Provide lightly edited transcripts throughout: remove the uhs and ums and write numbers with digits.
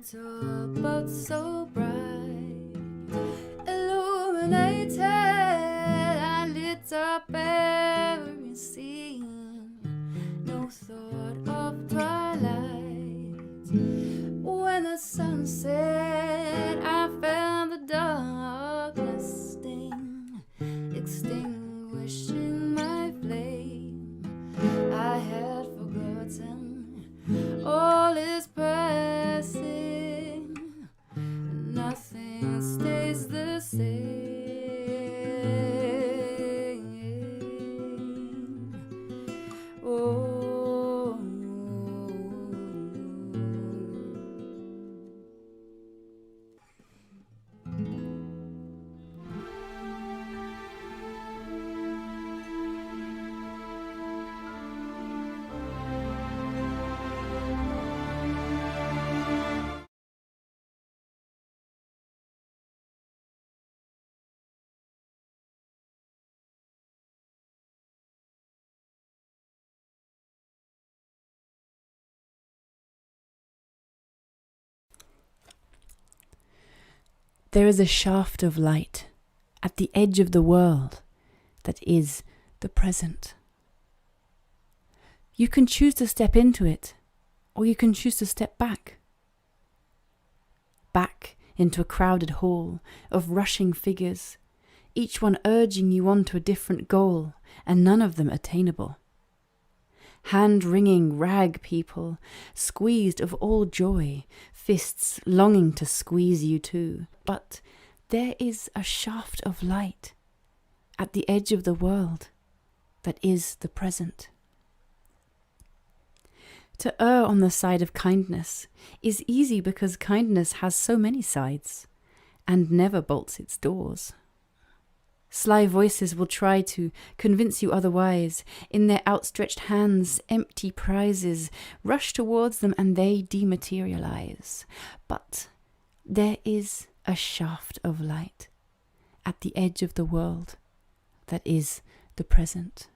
tugboat so bright, illuminated and lit up every scene. No thought of twilight. When the sun set, I found the darkness sting, extinguishing my flame. I had forgotten all is passing, nothing stays the same. Oh. There is a shaft of light at the edge of the world that is the present. You can choose to step into it, or you can choose to step back. Back into a crowded hall of rushing figures, each one urging you on to a different goal, and none of them attainable. Hand-wringing rag people, squeezed of all joy, fists longing to squeeze you too. But there is a shaft of light at the edge of the world that is the present. To err on the side of kindness is easy because kindness has so many sides and never bolts its doors. Sly voices will try to convince you otherwise. In their outstretched hands, empty prizes rush towards them and they dematerialize. But there is a shaft of light at the edge of the world that is the present.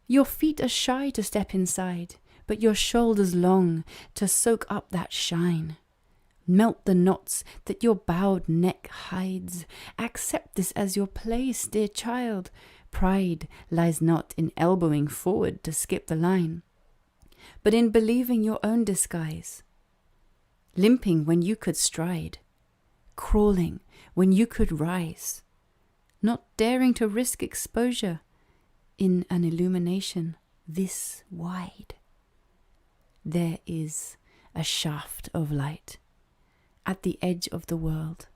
Your feet are shy to step inside, but your shoulders long to soak up that shine. Melt the knots that your bowed neck hides. Accept this as your place, dear child. Pride lies not in elbowing forward to skip the line, but in believing your own disguise. Limping when you could stride, crawling when you could rise, not daring to risk exposure in an illumination this wide. There is a shaft of light at the edge of the world,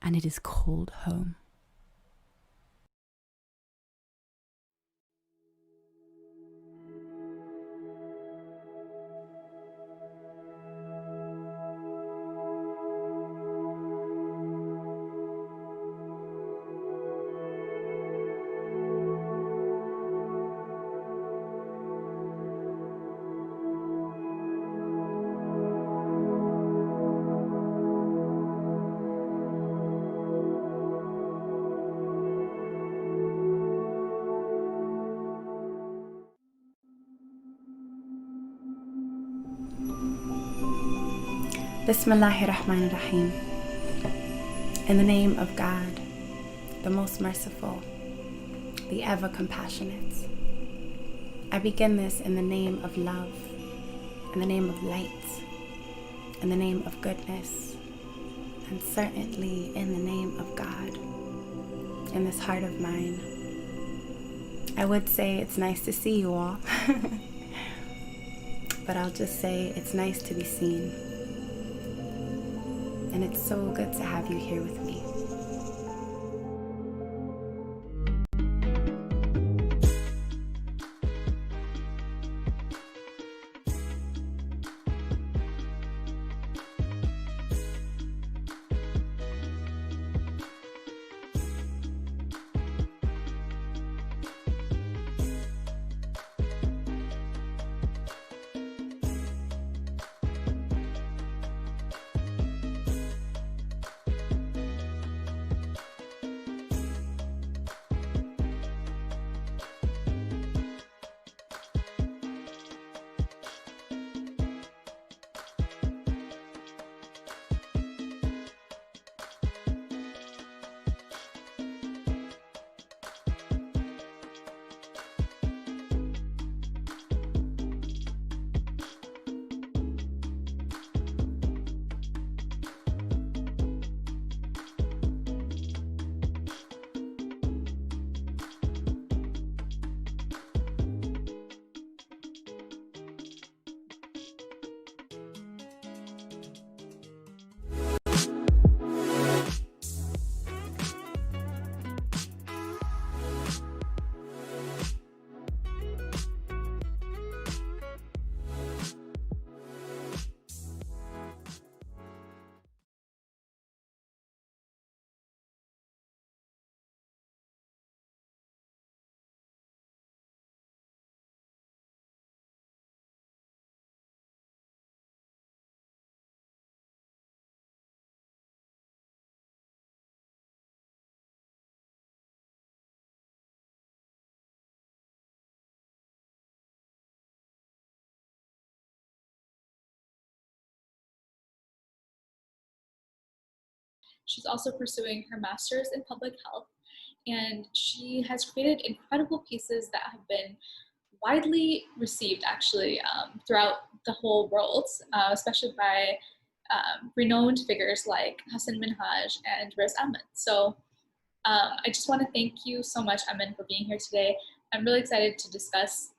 and it is called home. Bismillahirrahmanirrahim. In the name of God, the most merciful, the ever compassionate. I begin this in the name of love, in the name of light, in the name of goodness, and certainly in the name of God, in this heart of mine. I would say it's nice to see you all, but I'll just say it's nice to be seen. And it's so good to have you here with me. She's also pursuing her master's in public health, and she has created incredible pieces that have been widely received actually throughout the whole world, especially by renowned figures like Hassan Minhaj and Riz Ahmed. So I just want to thank you so much, Emin, for being here today. I'm really excited to discuss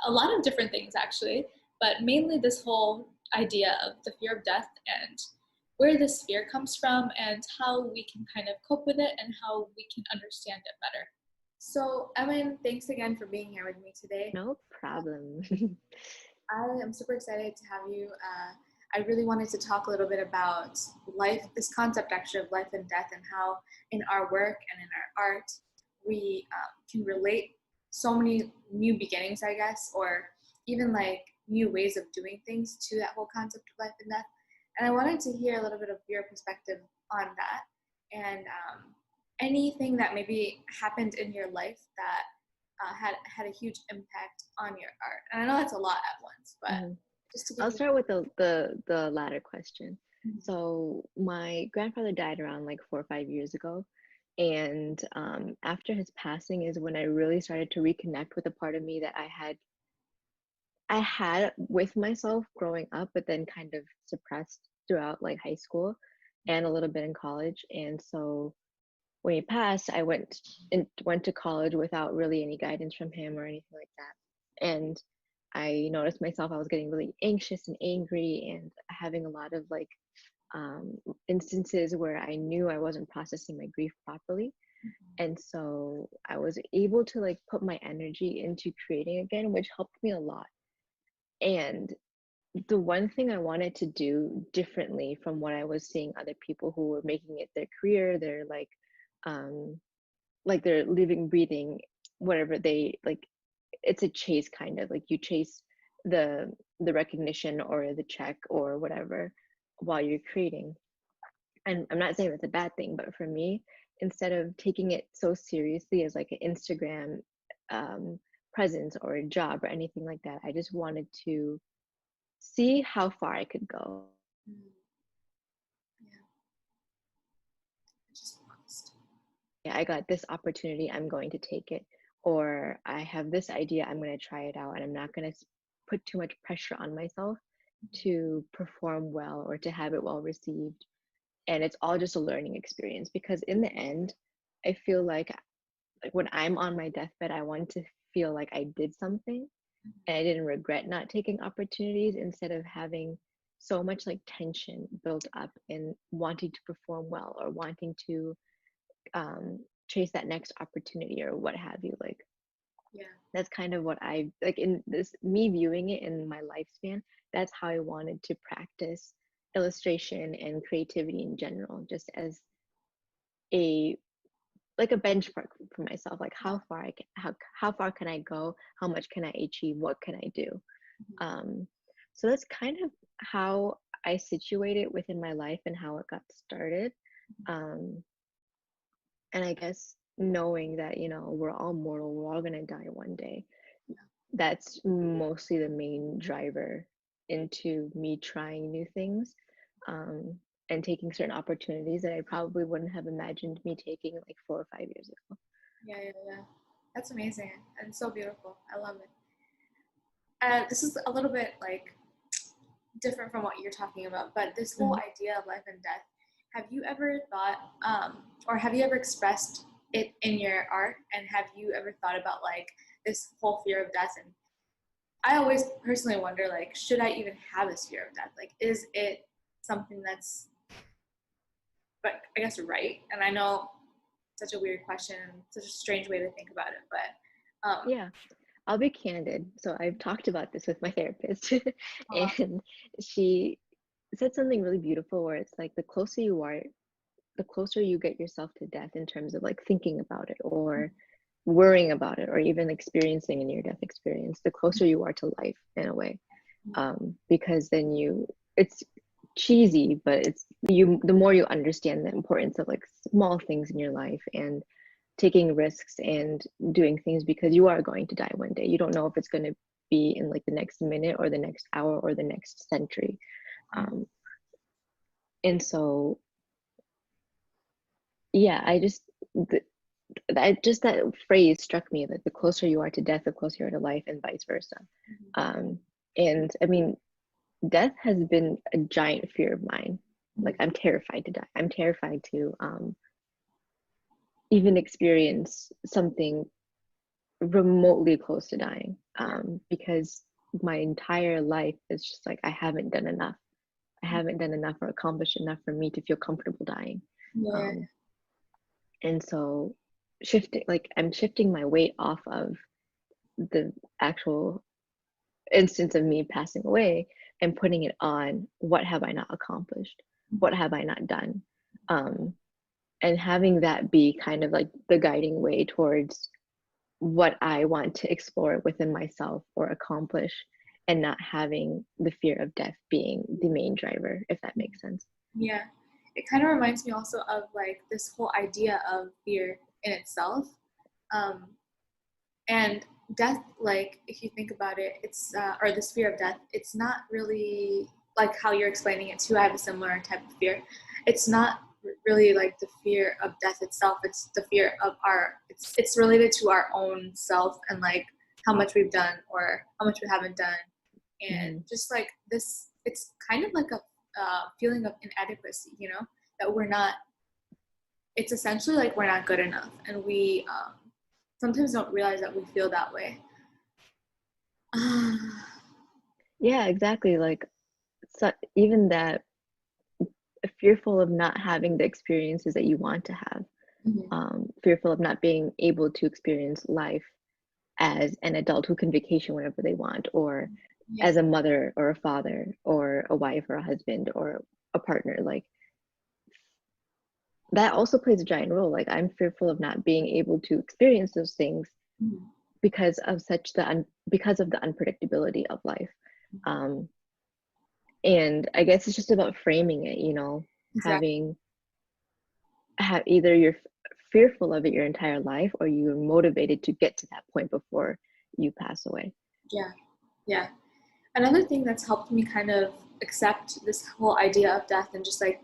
a lot of different things actually, but mainly this whole idea of the fear of death and where this fear comes from and how we can kind of cope with it and how we can understand it better. So, Emin, thanks again for being here with me today. No problem. I am super excited to have you. I really wanted to talk a little bit about life, this concept actually of life and death, and how in our work and in our art we can relate so many new beginnings, I guess, or even like new ways of doing things to that whole concept of life and death. And I wanted to hear a little bit of your perspective on that, and anything that maybe happened in your life that had a huge impact on your art. And I know that's a lot at once, but just to I'll start with the latter question. So my grandfather died around like 4 or 5 years ago, and after his passing is when I really started to reconnect with a part of me that I had with myself growing up, but then kind of suppressed throughout like high school and a little bit in college. And so when he passed, I went to college without really any guidance from him or anything like that. And I noticed myself, I was getting really anxious and angry and having a lot of like instances where I knew I wasn't processing my grief properly. And so I was able to like put my energy into creating again, which helped me a lot. And the one thing I wanted to do differently from what I was seeing other people who were making it their career, they're like they're living, breathing, whatever they like, it's a chase kind of like you chase the recognition or the check or whatever while you're creating. And I'm not saying that's a bad thing, but for me, instead of taking it so seriously as like an Instagram presence or a job or anything like that, I just wanted to see how far I could go. Yeah, I got this opportunity, I'm going to take it. Or I have this idea, I'm going to try it out, and I'm not going to put too much pressure on myself to perform well or to have it well received. And it's all just a learning experience, because in the end, I feel like when I'm on my deathbed, I want to feel like I did something and I didn't regret not taking opportunities, instead of having so much like tension built up and wanting to perform well or wanting to chase that next opportunity or what have you. Like, Yeah. that's kind of what I like in this, me viewing it in my lifespan. That's how I wanted to practice illustration and creativity in general, just as a like a benchmark for myself. Like how far I can, how far can I go? How much can I achieve? What can I do? So that's kind of how I situate it within my life and how it got started. And I guess knowing that, you know, we're all mortal, we're all gonna die one day. That's mostly the main driver into me trying new things, and taking certain opportunities that I probably wouldn't have imagined me taking like 4 or 5 years ago. Yeah. That's amazing and so beautiful. I love it. This is a little bit like different from what you're talking about, but this whole idea of life and death, have you ever thought, or have you ever expressed it in your art? And have you ever thought about like this whole fear of death? And I always personally wonder, like, should I even have this fear of death? Like, is it something that's, but I guess, right? And I know it's such a weird question, such a strange way to think about it, but yeah, I'll be candid. So I've talked about this with my therapist, and she said something really beautiful where it's like the closer you are, the closer you get yourself to death in terms of like thinking about it or worrying about it or even experiencing a near death experience, the closer you are to life in a way. Because then it's cheesy, but it's the more you understand the importance of like small things in your life and taking risks and doing things, because you are going to die one day. You don't know if it's going to be in like the next minute or the next hour or the next century. And so yeah, just that phrase struck me, that the closer you are to death, the closer you are to life, and vice versa. Um, and I mean, death has been a giant fear of mine. Like, I'm terrified to die. I'm terrified to even experience something remotely close to dying, because my entire life is just like, I haven't done enough. I haven't done enough or accomplished enough for me to feel comfortable dying. Yeah. Um, and so I'm shifting my weight off of the actual instance of me passing away and putting it on, what have I not accomplished? What have I not done? Um, and having that be kind of like the guiding way towards what I want to explore within myself or accomplish, and not having the fear of death being the main driver, if that makes sense. Yeah. It kind of reminds me also of like this whole idea of fear in itself. Um, and death, like if you think about it, it's or this fear of death, it's not really like how you're explaining it too. I have a similar type of fear. It's not really like the fear of death itself. It's the fear of it's related to our own self, and like how much we've done or how much we haven't done, and just like this, it's kind of like a feeling of inadequacy, you know, that we're not, it's essentially like we're not good enough, and we sometimes don't realize that we feel that way. Yeah, exactly. Like, so even that, fearful of not having the experiences that you want to have, fearful of not being able to experience life as an adult who can vacation whenever they want, or as a mother or a father or a wife or a husband or a partner. Like, that also plays a giant role. Like, I'm fearful of not being able to experience those things because of because of the unpredictability of life. And I guess it's just about framing it, you know, Exactly. either you're fearful of it your entire life, or you're motivated to get to that point before you pass away. Yeah, yeah. Another thing that's helped me kind of accept this whole idea of death and just like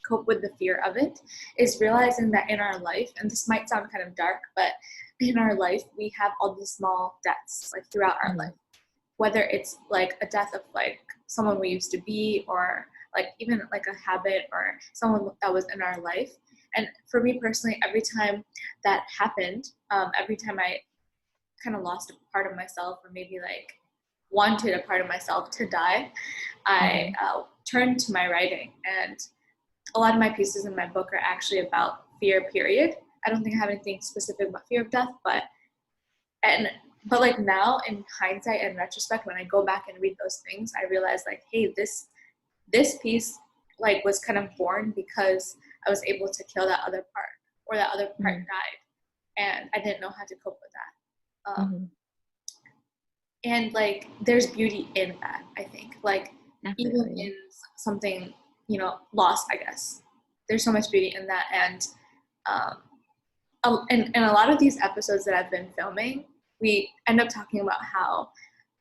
cope with the fear of it is realizing that in our life, and this might sound kind of dark, but in our life, we have all these small deaths like throughout our life, whether it's like a death of like someone we used to be, or like even like a habit or someone that was in our life. And for me personally, every time that happened, every time I kind of lost a part of myself, or maybe like wanted a part of myself to die, I turned to my writing. And a lot of my pieces in my book are actually about fear, period. I don't think I have anything specific about fear of death, but like now in hindsight and retrospect, when I go back and read those things, I realize like, hey, this piece like was kind of born because I was able to kill that other part, or that other part died, and I didn't know how to cope with that. And like there's beauty in that, I think, like even in something, you know, lost, I guess there's so much beauty in that. And in a lot of these episodes that I've been filming, we end up talking about how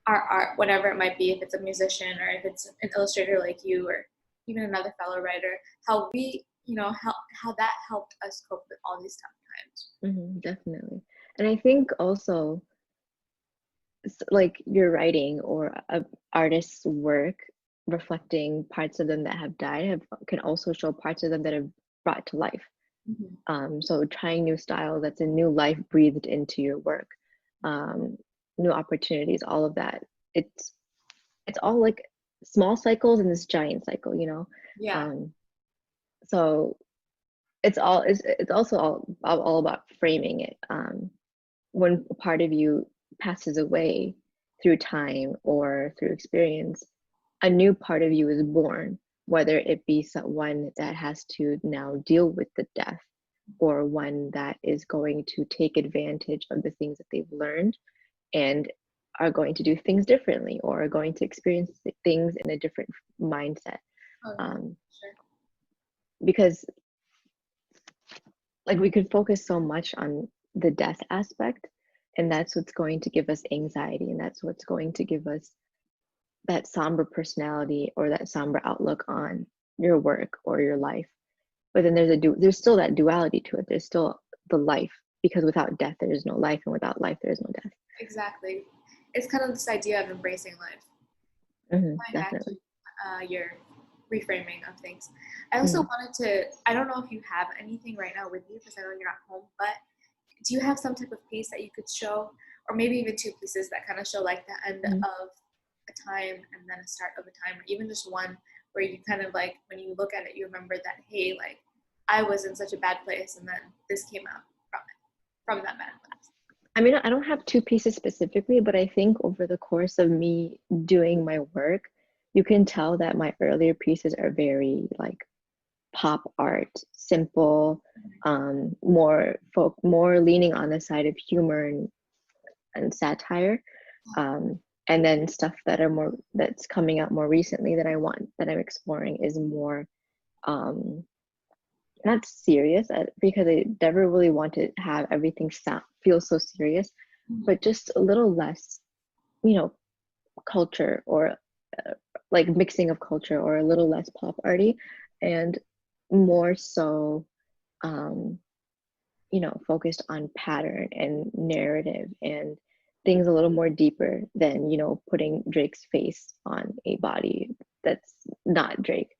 our art, whatever it might be, if it's a musician or if it's an illustrator like you, or even another fellow writer, how we, you know, how that helped us cope with all these tough times. Definitely. And I think also, like, your writing or a artist's work reflecting parts of them that have died can also show parts of them that have brought to life. So trying new style, that's a new life breathed into your work, new opportunities, all of that. It's all like small cycles in this giant cycle, you know. So it's also all about framing it. When a part of you passes away through time or through experience, a new part of you is born, whether it be someone that has to now deal with the death, or one that is going to take advantage of the things that they've learned and are going to do things differently, or are going to experience things in a different mindset. Because like we could focus so much on the death aspect, and that's what's going to give us anxiety, and that's what's going to give us that somber personality or that somber outlook on your work or your life. but then there's still that duality to it. There's still the life, because without death there is no life, and without life there is no death. Exactly. It's kind of this idea of embracing life. Going back Definitely. to your reframing of things. I also wanted to, I don't know if you have anything right now with you because I know you're not home, but do you have some type of piece that you could show, or maybe even two pieces that kind of show like the end of a time and then a start of a time, or even just one where you kind of like, when you look at it, you remember that, hey, like I was in such a bad place and then this came out from that bad place. I mean, I don't have two pieces specifically, but I think over the course of me doing my work, you can tell that my earlier pieces are very like pop art, simple, more leaning on the side of humor and satire. And then stuff that's coming out more recently that I'm exploring is more not serious, because I never really want to have everything feel so serious, but just a little less, culture, or like mixing of culture, or a little less pop arty, and more so focused on pattern and narrative and things a little more deeper than putting Drake's face on a body that's not Drake.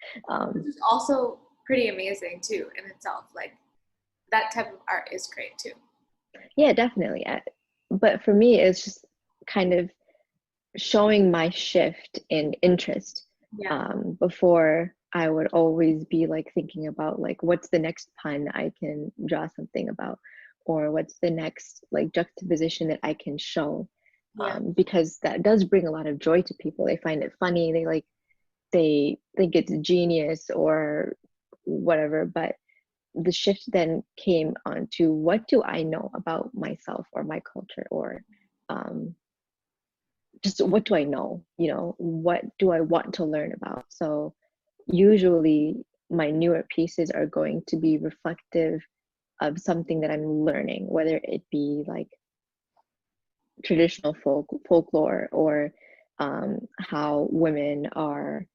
Which is also pretty amazing too in itself. Like that type of art is great too. Yeah, definitely. But for me, it's just kind of showing my shift in interest. Before, I would always be like thinking about like what's the next pun I can draw something about, or what's the next like juxtaposition that I can show, because that does bring a lot of joy to people. They find it funny, they think it's genius or whatever. But the shift then came on to, what do I know about myself or my culture, or just what do I know? What do I want to learn about? So usually my newer pieces are going to be reflective of something that I'm learning, whether it be like traditional folklore, or how women are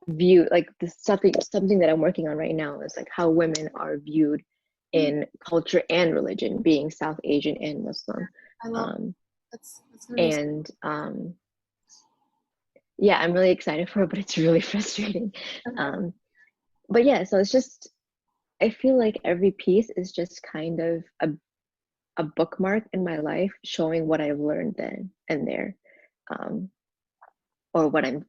viewed. Like something that I'm working on right now is like how women are viewed in culture and religion, being South Asian and Muslim. I love that's and yeah, I'm really excited for it, but it's really frustrating. But yeah, so it's just, I feel like every piece is just kind of a bookmark in my life, showing what I've learned then and there, or what I'm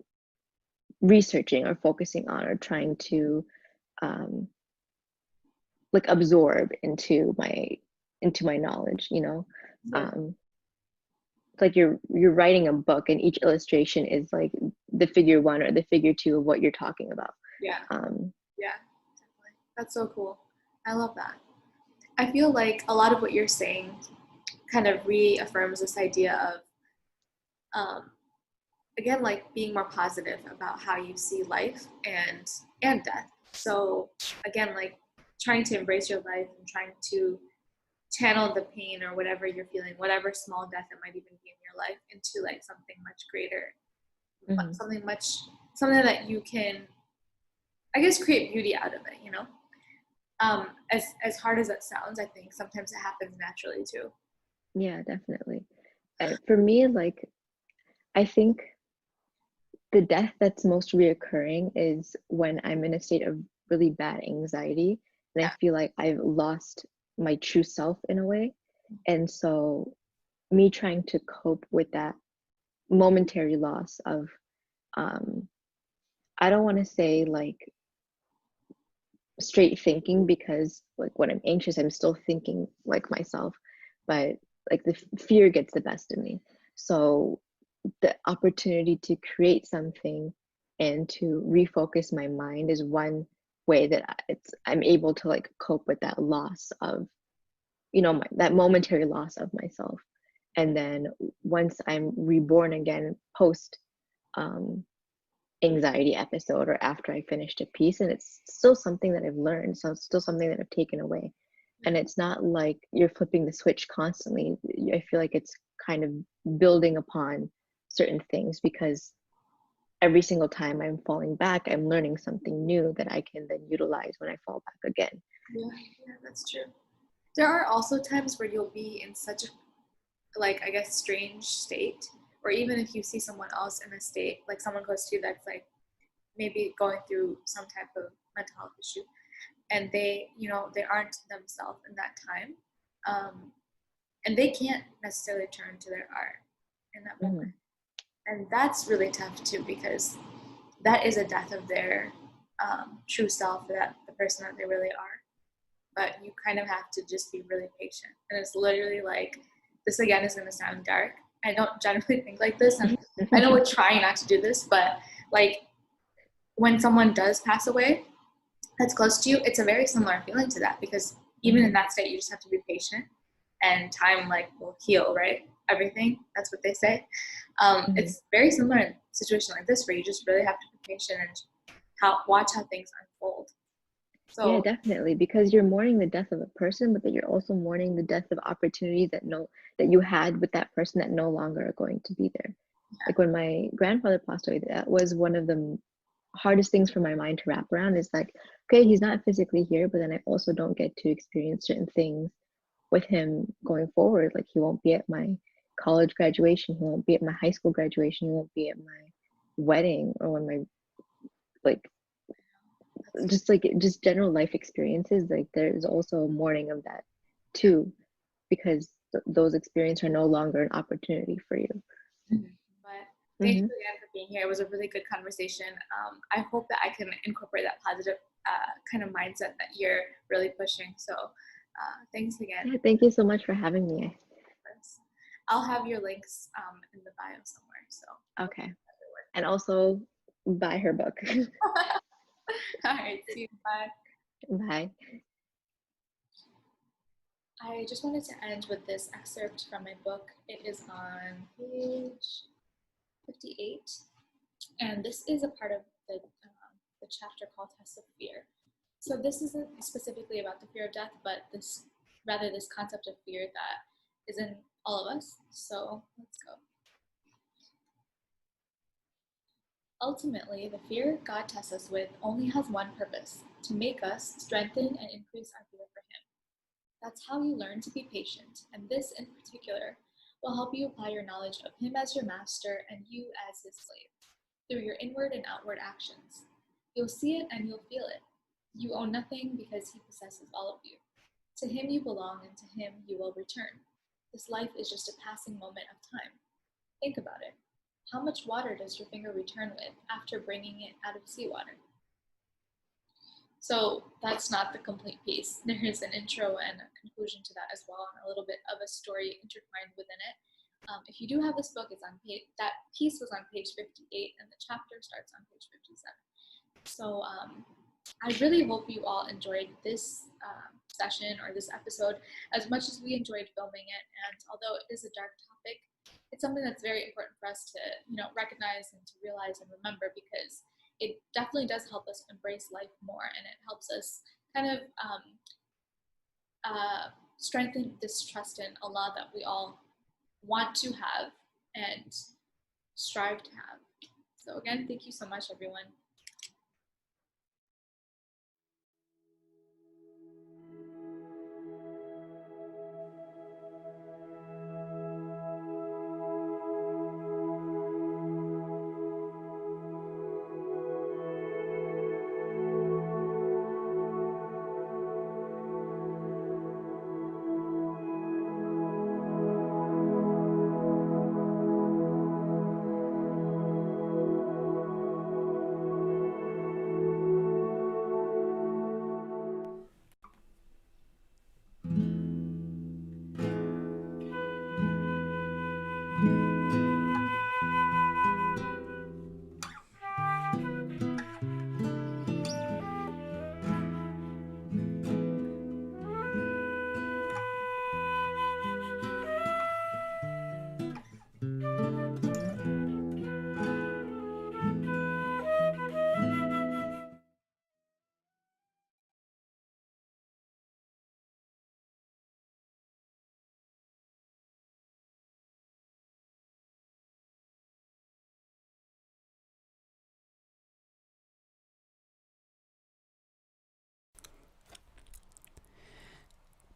researching or focusing on, or trying to like absorb into my knowledge. Like you're writing a book, and each illustration is like the figure 1 or the figure 2 of what you're talking about. Yeah, definitely. That's so cool. I love that. I feel like a lot of what you're saying kind of reaffirms this idea of again, like being more positive about how you see life and death. So again, like trying to embrace your life and trying to channel the pain or whatever you're feeling, whatever small death it might even be in your life, into like something much greater, something that you can, I guess, create beauty out of it. As hard as that sounds, I think sometimes it happens naturally too. Yeah, definitely. For me, like, I think the death that's most reoccurring is when I'm in a state of really bad anxiety, and I feel like I've lost my true self in a way. And so me trying to cope with that momentary loss of I don't want to say like straight thinking, because like when I'm anxious I'm still thinking like myself, but like the fear gets the best of me. So the opportunity to create something and to refocus my mind is one way that I'm able to like cope with that loss of that momentary loss of myself. And then once I'm reborn again post anxiety episode, or after I finished a piece, and it's still something that I've learned, so it's still something that I've taken away, and it's not like you're flipping the switch constantly. I feel like it's kind of building upon certain things, because every single time I'm falling back, I'm learning something new that I can then utilize when I fall back again. Yeah, that's true. There are also times where you'll be in such a, like, I guess, strange state, or even if you see someone else in a state, like someone close to you that's like maybe going through some type of mental health issue, and they, they aren't themselves in that time, and they can't necessarily turn to their art in that moment. And that's really tough too, because that is a death of their true self, that the person that they really are. But you kind of have to just be really patient. And it's literally like, this again is going to sound dark. I don't generally think like this, and I know we're trying not to do this, but like when someone does pass away that's close to you, it's a very similar feeling to that, because even in that state, you just have to be patient, and time like will heal, right? Everything. That's what they say. It's very similar in a situation like this, where you just really have to be patient and watch how things unfold. So yeah, definitely, because you're mourning the death of a person, but that you're also mourning the death of opportunities that you had with that person that no longer are going to be there. yeah. Like when my grandfather passed away, that was one of the hardest things for my mind to wrap around. Is like, okay, he's not physically here, but then I also don't get to experience certain things with him going forward. Like he won't be at my college graduation, he won't be at my high school graduation, he won't be at my wedding, or when my like just general life experiences. Like there's also a mourning of that too, because those experiences are no longer an opportunity for you. But thank you again for being here. It was a really good conversation. I hope that I can incorporate that positive kind of mindset that you're really pushing. So thanks again. Yeah, thank you so much for having me. I'll have your links in the bio somewhere. So okay, and also buy her book. All right, see you. Bye. Bye. I just wanted to end with this excerpt from my book. It is on page 58, and this is a part of the chapter called Test of Fear. So this isn't specifically about the fear of death, but this concept of fear that is in all of us. So let's go. Ultimately, the fear God tests us with only has one purpose: to make us strengthen and increase our fear for Him. That's how you learn to be patient, and this in particular will help you apply your knowledge of Him as your master and you as His slave through your inward and outward actions. You'll see it and you'll feel it. You own nothing because He possesses all of you. To Him you belong, and to Him you will return. This life is just a passing moment of time. Think about it. How much water does your finger return with after bringing it out of seawater? So that's not the complete piece. There is an intro and a conclusion to that as well, and a little bit of a story intertwined within it. If you do have this book, it's on page, that piece was on page 58, and the chapter starts on page 57. So I really hope you all enjoyed this session or this episode as much as we enjoyed filming it. And although it is a dark topic, it's something that's very important for us to, recognize and to realize and remember, because it definitely does help us embrace life more, and it helps us kind of strengthen this trust in Allah that we all want to have and strive to have. So again, thank you so much, everyone.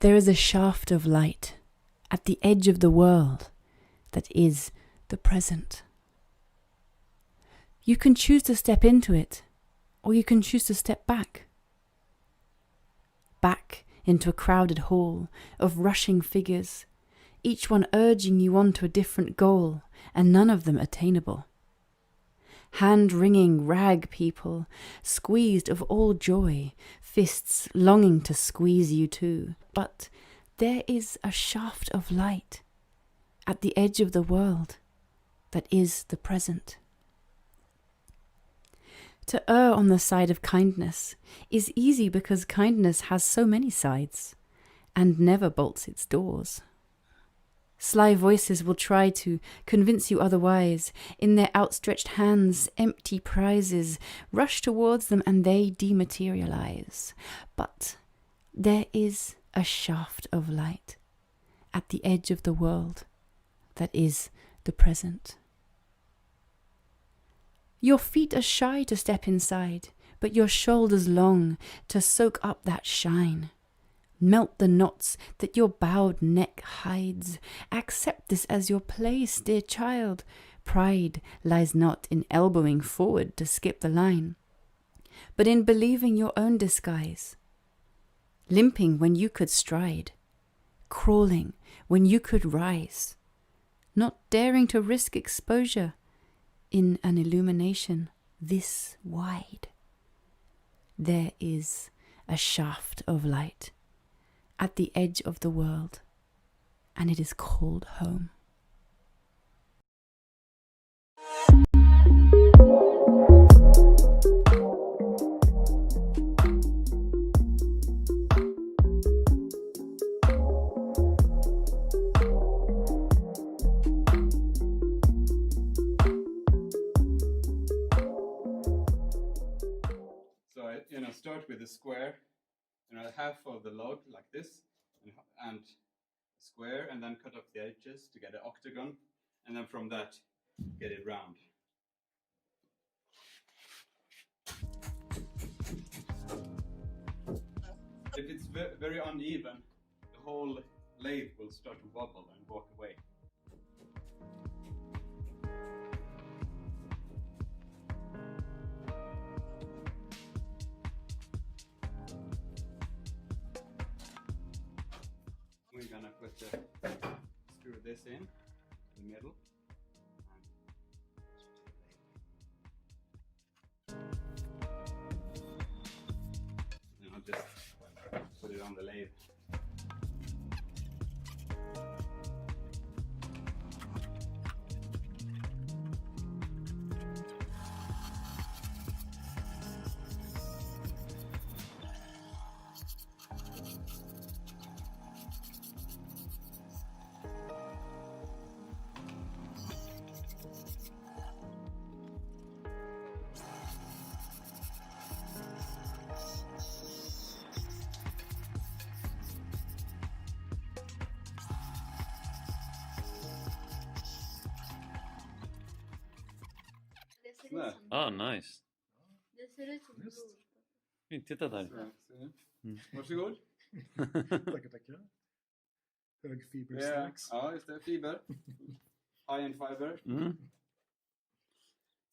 There is a shaft of light at the edge of the world that is the present. You can choose to step into it, or you can choose to step back. Back into a crowded hall of rushing figures, each one urging you on to a different goal, and none of them attainable. Hand-wringing rag people, squeezed of all joy, fists longing to squeeze you too. But there is a shaft of light at the edge of the world that is the present. To err on the side of kindness is easy because kindness has so many sides and never bolts its doors. Sly voices will try to convince you otherwise. In their outstretched hands, empty prizes rush towards them and they dematerialize. But there is a shaft of light at the edge of the world that is the present. Your feet are shy to step inside, but your shoulders long to soak up that shine. Melt the knots that your bowed neck hides. Accept this as your place, dear child. Pride lies not in elbowing forward to skip the line, but in believing your own disguise. Limping when you could stride, crawling when you could rise, not daring to risk exposure in an illumination this wide. There is a shaft of light at the edge of the world, and it is called home. So I start with a square, half of the log like this, and square, and then cut off the edges to get an octagon, and then from that get it round. If it's very uneven, the whole lathe will start to wobble and walk away. We're gonna screw this in the middle. And I'll just put it on the lathe. Ah, nice. Titta där. Varsågod. Tackar, tackar. Högfiber snacks. Ja, just det. Fiber. High in fiber.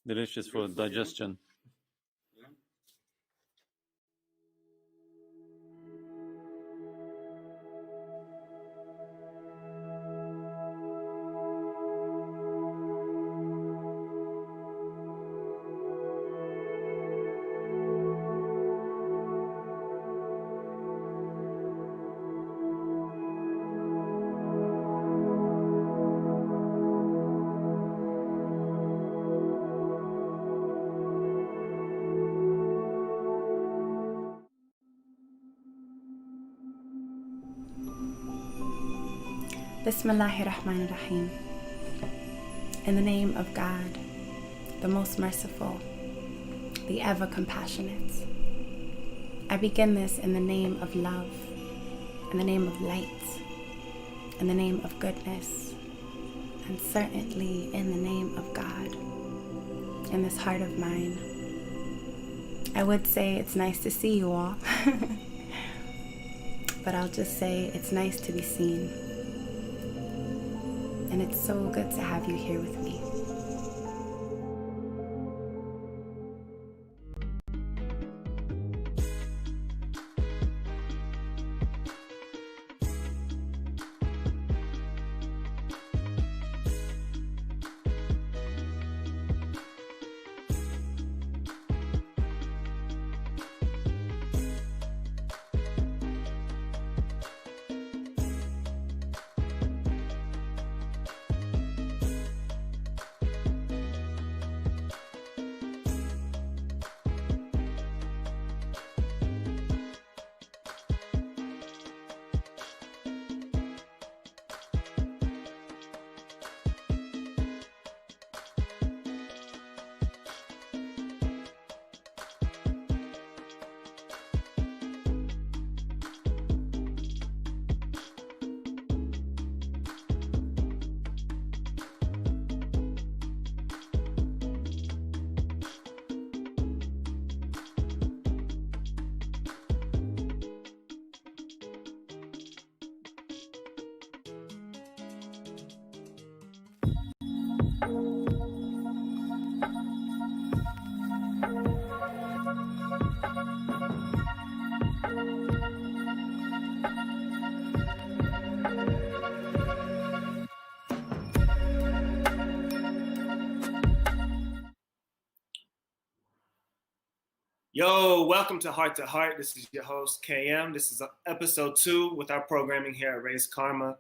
Delicious for digestion. Yeah. Bismillahirrahmanirrahim. In the name of God, the most merciful, the ever compassionate. I begin this in the name of love, in the name of light, in the name of goodness, and certainly in the name of God, in this heart of mine. I would say it's nice to see you all. but I'll just say it's nice to be seen. And it's so good to have you here with me. Yo, welcome to Heart. This is your host, Kayem. This is episode 2 with our programming here at Raise Karma.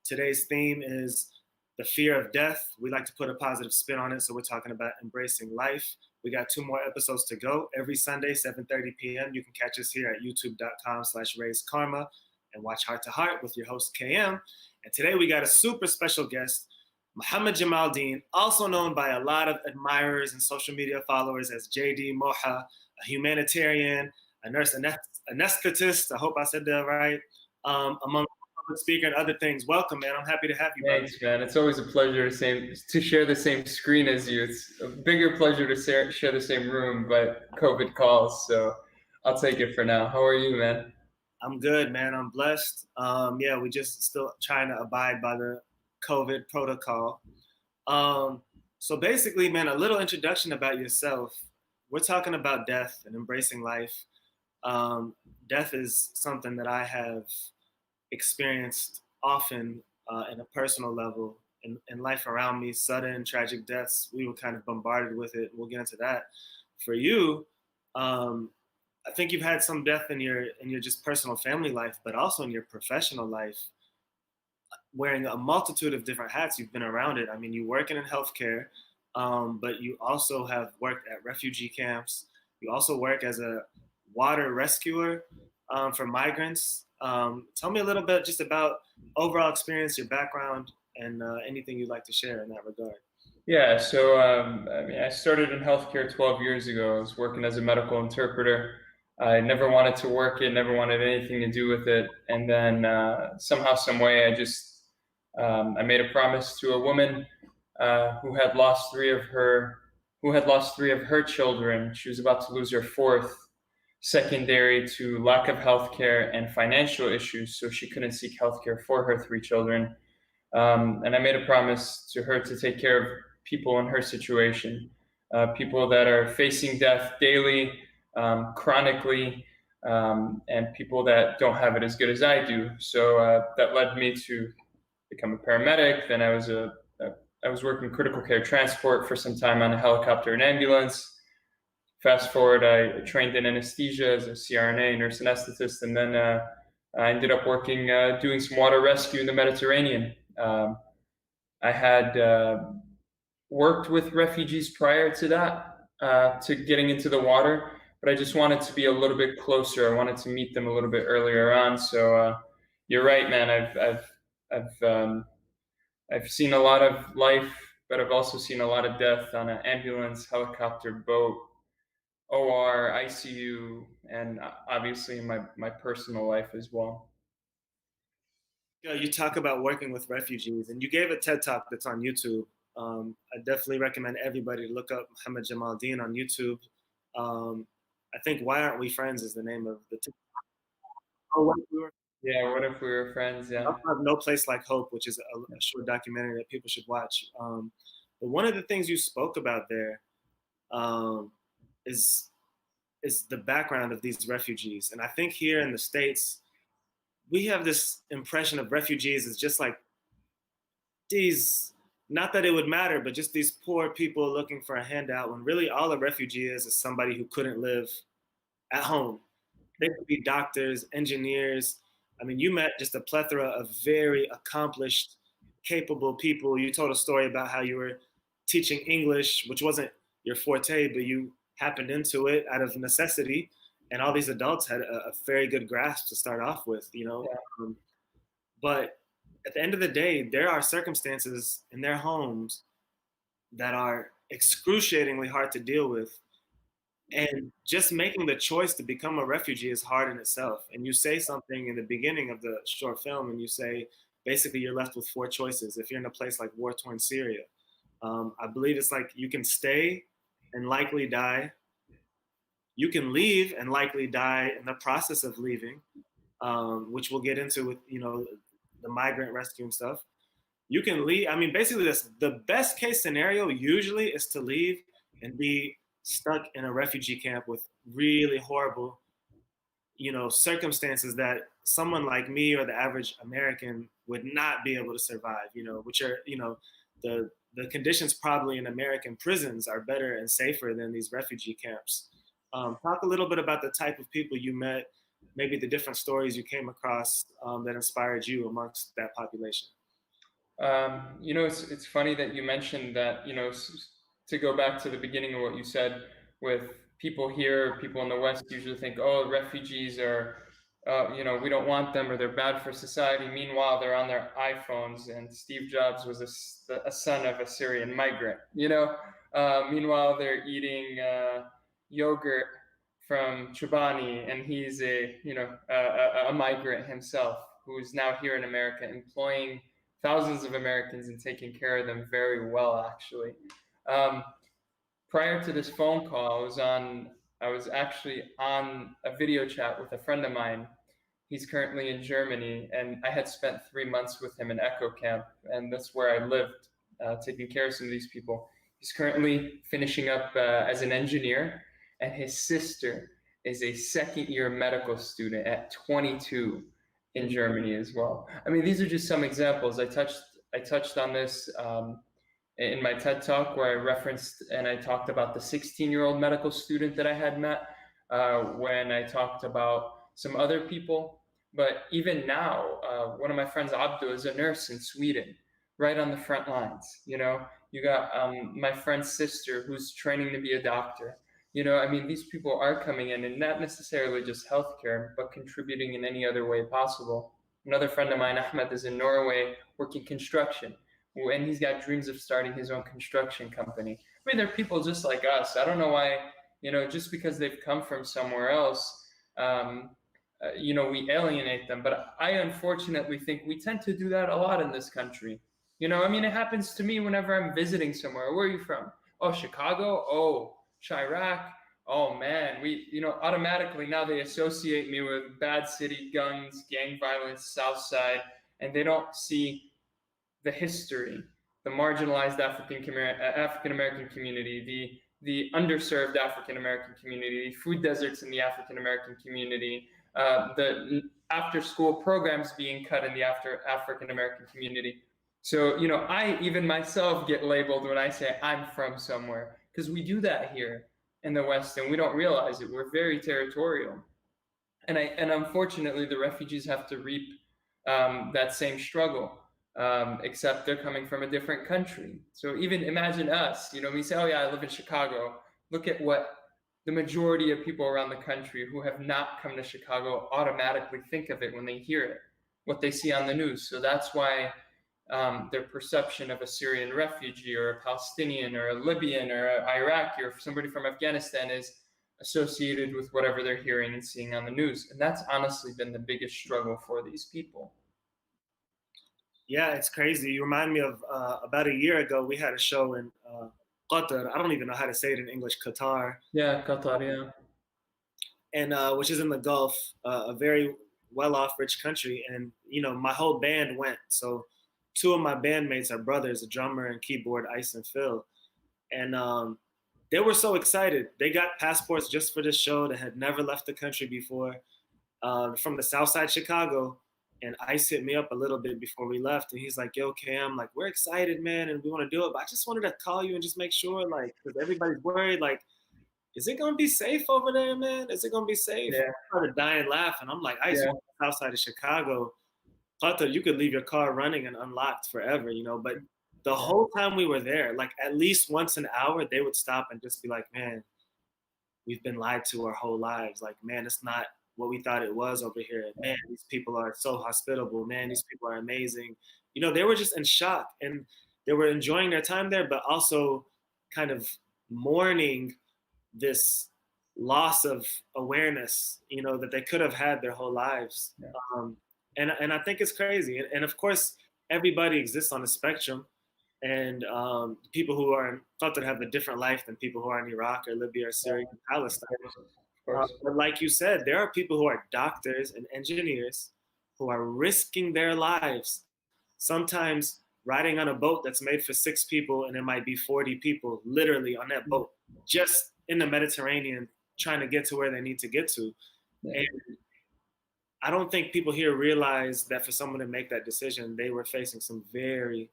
Today's theme is the fear of death. We like to put a positive spin on it, so we're talking about embracing life. We got 2 more episodes to go. Every Sunday, 7:30 p.m., you can catch us here at youtube.com/Raise Karma and watch Heart to Heart with your host, Kayem. And today we got a super special guest, Muhammad Jamaldeen, also known by a lot of admirers and social media followers as JD Moha, a humanitarian, a nurse anesthetist, I hope I said that right, among public speaker and other things. Welcome, man. I'm happy to have you. Thanks, man. It's always a pleasure to share the same screen as you. It's a bigger pleasure to share the same room, but COVID calls, so I'll take it for now. How are you, man? I'm good, man. I'm blessed. Yeah, we just still trying to abide by the COVID protocol. So basically, man, a little introduction about yourself. We're talking about death and embracing life. Death is something that I have experienced often in a personal level in life around me. Sudden, tragic deaths, we were kind of bombarded with it. We'll get into that. For you, I think you've had some death in your just personal family life, but also in your professional life, wearing a multitude of different hats. You've been around it. I mean, you're working in healthcare, but you also have worked at refugee camps. You also work as a water rescuer for migrants. Tell me a little bit just about overall experience, your background, and anything you'd like to share in that regard. Yeah, so I started in healthcare 12 years ago. I was working as a medical interpreter. I never wanted to work it, never wanted anything to do with it. And then somehow, some way, I made a promise to a woman who had lost three of her children. She was about to lose her fourth, secondary to lack of healthcare and financial issues, so she couldn't seek healthcare for her 3 children. And I made a promise to her to take care of people in her situation, people that are facing death daily, chronically, and people that don't have it as good as I do. So that led me to become a paramedic. Then I was working critical care transport for some time on a helicopter and ambulance. Fast forward, I trained in anesthesia as a CRNA, nurse anesthetist, and then I ended up working, doing some water rescue in the Mediterranean. I had worked with refugees prior to that, to getting into the water, but I just wanted to be a little bit closer. I wanted to meet them a little bit earlier on. So you're right, man. I've seen a lot of life, but I've also seen a lot of death on an ambulance, helicopter, boat, OR, ICU, and obviously in my personal life as well. You talk about working with refugees, and you gave a TED Talk that's on YouTube. I definitely recommend everybody to look up Muhammad Jamaldeen on YouTube. I think "Why Aren't We Friends" is the name of the TED Talk. Yeah, what if we were friends? I Yeah. also have No Place Like Hope, which is a short documentary that people should watch. But one of the things you spoke about there um, is the background of these refugees, and I think here in the States we have this impression of refugees as just like these. Not that it would matter, but just these poor people looking for a handout. When really all a refugee is somebody who couldn't live at home. They could be doctors, engineers. I mean, you met just a plethora of very accomplished, capable people. You told a story about how you were teaching English, which wasn't your forte, but you happened into it out of necessity. And all these adults had a very good grasp to start off with, you know. Yeah. But at the end of the day, there are circumstances in their homes that are excruciatingly hard to deal with. And just making the choice to become a refugee is hard in itself. And you say something in the beginning of the short film, and you say, basically, you're left with four choices. If you're in a place like war-torn Syria, I believe it's like you can stay and likely die. You can leave and likely die in the process of leaving, which we'll get into with, you know, the migrant rescue and stuff. You can leave. I mean, basically, the best case scenario usually is to leave and be stuck in a refugee camp with really horrible, you know, circumstances that someone like me or the average American would not be able to survive, you know, which are, you know, the conditions probably in American prisons are better and safer than these refugee camps. Talk a little bit about the type of people you met, maybe the different stories you came across that inspired you amongst that population. You know, it's funny that you mentioned that, you know, to go back to the beginning of what you said, with people here, people in the West usually think, oh, refugees are, you know, we don't want them or they're bad for society. Meanwhile, they're on their iPhones, and Steve Jobs was a son of a Syrian migrant, you know. Meanwhile, they're eating yogurt from Chobani, and he's a migrant himself who is now here in America employing thousands of Americans and taking care of them very well, actually. Prior to this phone call, I was actually on a video chat with a friend of mine. He's currently in Germany, and I had spent 3 months with him in Echo Camp, and that's where I lived, taking care of some of these people. He's currently finishing up as an engineer, and his sister is a second-year medical student at 22 in Germany as well. I mean, these are just some examples. I touched on this in my TED Talk, where I referenced and I talked about the 16-year-old medical student that I had met, when I talked about some other people. But even now, one of my friends, Abdul, is a nurse in Sweden, right on the front lines. You know, you got my friend's sister who's training to be a doctor. You know, I mean, these people are coming in, and not necessarily just healthcare, but contributing in any other way possible. Another friend of mine, Ahmed, is in Norway working construction, and he's got dreams of starting his own construction company. I mean, they're people just like us. I don't know why, you know, just because they've come from somewhere else, you know, we alienate them. But I unfortunately think we tend to do that a lot in this country. You know, I mean, it happens to me whenever I'm visiting somewhere. Where are you from? Oh, Chicago? Oh, Chirac? Oh man, you know, automatically now they associate me with bad city, guns, gang violence, South Side, and they don't see the history, the marginalized African American community, the underserved African American community, food deserts in the African American community, the after school programs being cut in the African American community. So, you know, I even myself get labeled when I say I'm from somewhere, because we do that here in the West and we don't realize it. We're very territorial. And unfortunately, the refugees have to reap that same struggle, except they're coming from a different country. So even imagine us, you know, we say, oh yeah, I live in Chicago. Look at what the majority of people around the country who have not come to Chicago automatically think of it when they hear it, what they see on the news. So that's why their perception of a Syrian refugee or a Palestinian or a Libyan or an Iraqi or somebody from Afghanistan is associated with whatever they're hearing and seeing on the news. And that's honestly been the biggest struggle for these people. Yeah, it's crazy. You remind me of about a year ago, we had a show in Qatar. I don't even know how to say it in English, Qatar. Yeah, Qatar, yeah. And which is in the Gulf, a very well-off, rich country, and my whole band went. So 2 of my bandmates are brothers, a drummer and keyboard, Ice and Phil, and they were so excited. They got passports just for this show. That had never left the country before, from the South Side Chicago. And Ice hit me up a little bit before we left, and he's like, "Yo, Kayem, like, we're excited, man, and we want to do it, but I just wanted to call you and just make sure, like, because everybody's worried, like, is it gonna be safe over there, man? Is it gonna be safe?" Yeah. I started dying laughing. I'm like, "Ice, Yeah. South Side of Chicago, thought you could leave your car running and unlocked forever, But the whole time we were there, like at least once an hour, they would stop and just be like, "Man, we've been lied to our whole lives. Like, man, it's not what we thought it was over here. Man, these people are so hospitable. Man, these people are amazing." They were just in shock, and they were enjoying their time there, but also kind of mourning this loss of awareness, that they could have had their whole lives. Yeah. And I think it's crazy. And of course, everybody exists on a spectrum. And people who are thought to have a different life than people who are in Iraq or Libya or Syria or Palestine. But like you said, there are people who are doctors and engineers who are risking their lives, sometimes riding on a boat that's made for 6 people, and there might be 40 people literally on that boat, just in the Mediterranean, trying to get to where they need to get to. Yeah. And I don't think people here realize that for someone to make that decision, they were facing some very,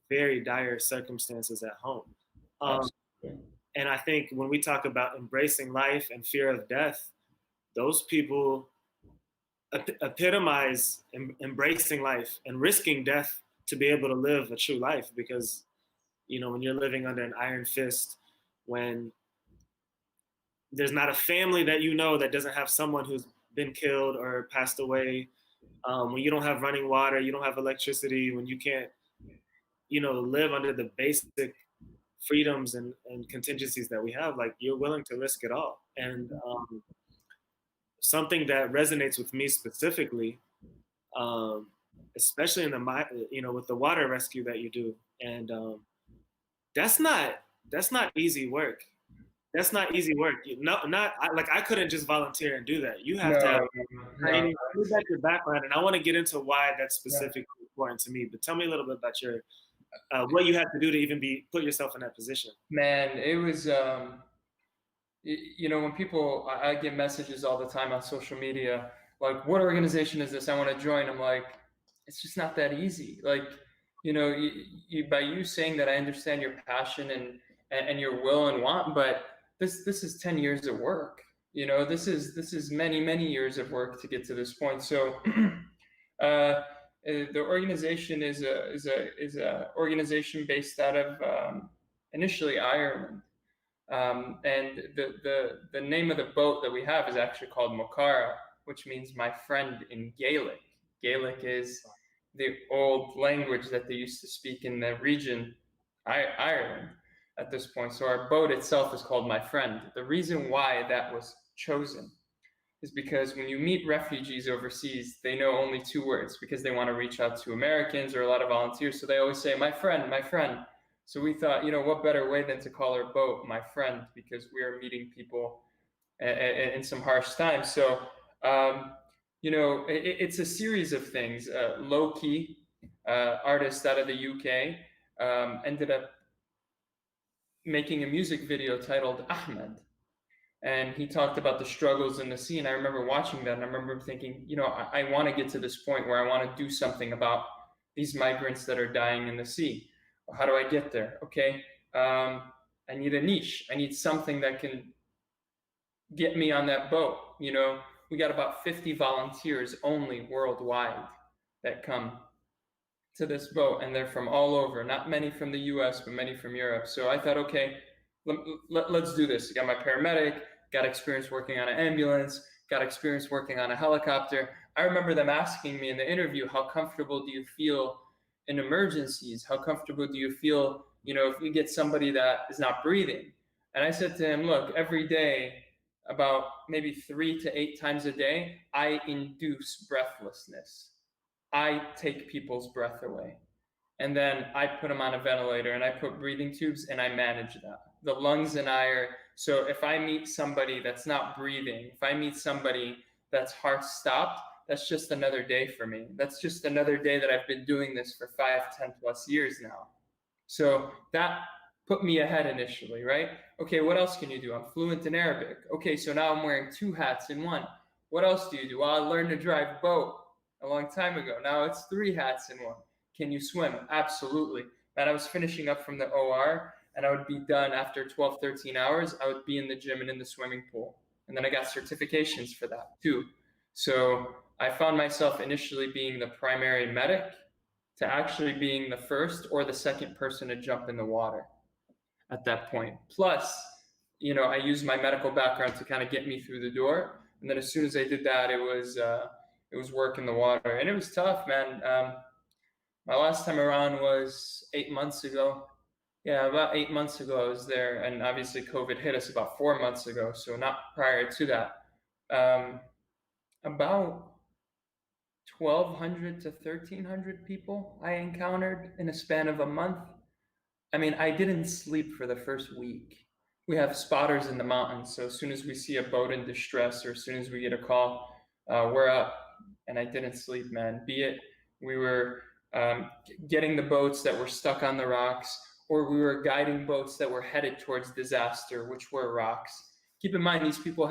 very dire circumstances at home. And I think when we talk about embracing life and fear of death, those people epitomize embracing life and risking death to be able to live a true life. Because, when you're living under an iron fist, when there's not a family that that doesn't have someone who's been killed or passed away, when you don't have running water, you don't have electricity, when you can't, live under the basic freedoms and contingencies that we have, like, you're willing to risk it all. And something that resonates with me specifically, especially in the with the water rescue that you do, and that's not easy work. That's not easy work. I couldn't just volunteer and do that. You have to have training. That's your background, and I want to get into why that's specifically important to me. But tell me a little bit about your what you had to do to even put yourself in that position. Man, it was when people, I get messages all the time on social media, like, "What organization is this? I want to join." I'm like, it's just not that easy. Like, by you saying that, I understand your passion and your will and want, but this is 10 years of work. This is many, many years of work to get to this point. So the organization is a organization based out of initially Ireland, and the name of the boat that we have is actually called Mokara, which means my friend in Gaelic. Gaelic is the old language that they used to speak in the region, Ireland, at this point. So our boat itself is called My Friend. The reason why that was chosen is because when you meet refugees overseas, they know only 2 words, because they want to reach out to Americans or a lot of volunteers. So they always say, "My friend, my friend." So we thought, what better way than to call our boat My Friend, because we are meeting people in some harsh times. So, it's a series of things. Low-key, artist out of the UK, ended up making a music video titled Ahmed. And he talked about the struggles in the scene. I remember watching that, and I remember thinking, I want to get to this point where I want to do something about these migrants that are dying in the sea. How do I get there? Okay, I need a niche. I need something that can get me on that boat. We got about 50 volunteers only worldwide that come to this boat, and they're from all over. Not many from the US, but many from Europe. So I thought, okay, let's do this. I got my paramedic, got experience working on an ambulance, got experience working on a helicopter. I remember them asking me in the interview, "How comfortable do you feel in emergencies? How comfortable do you feel, if we get somebody that is not breathing?" And I said to him, "Look, every day, about maybe 3 to 8 times a day, I induce breathlessness. I take people's breath away. And then I put them on a ventilator, and I put breathing tubes, and I manage that. The lungs and I are, so if I meet somebody that's not breathing, if I meet somebody that's heart stopped, that's just another day for me. That's just another day that I've been doing this for 5-10+ years now. So that put me ahead initially, right? Okay, what else can you do? I'm fluent in Arabic. Okay, so now I'm wearing 2 hats in one. What else do you do? Well, I learned to drive boat a long time ago. Now it's 3 hats in one. Can you swim? Absolutely. And I was finishing up from the OR, and I would be done after 12, 13 hours. I would be in the gym and in the swimming pool. And then I got certifications for that too. So I found myself initially being the primary medic to actually being the first or the second person to jump in the water at that point. Plus, I used my medical background to kind of get me through the door. And then as soon as I did that, it was work in the water, and it was tough, man. My last time around was 8 months ago. Yeah, about 8 months ago I was there, and obviously COVID hit us about 4 months ago, so not prior to that. About 1,200 to 1,300 people I encountered in a span of a month. I mean, I didn't sleep for the first week. We have spotters in the mountains, so as soon as we see a boat in distress or as soon as we get a call, we're up. And I didn't sleep, man. Be it we were getting the boats that were stuck on the rocks, or we were guiding boats that were headed towards disaster, which were rocks. Keep in mind, these people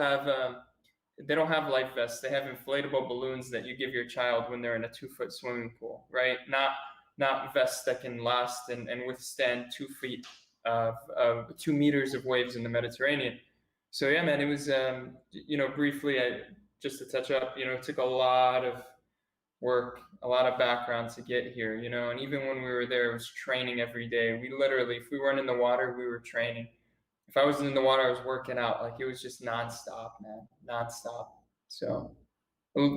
they don't have life vests. They have inflatable balloons that you give your child when they're in a 2-foot swimming pool, right? Not vests that can last and withstand 2 feet of 2 meters of waves in the Mediterranean. So yeah, man, it was, briefly, just to touch up, it took a lot of work, a lot of background to get here, and even when we were there, it was training every day. We literally, if we weren't in the water, we were training. If I wasn't in the water, I was working out. Like, it was just nonstop, man, nonstop. So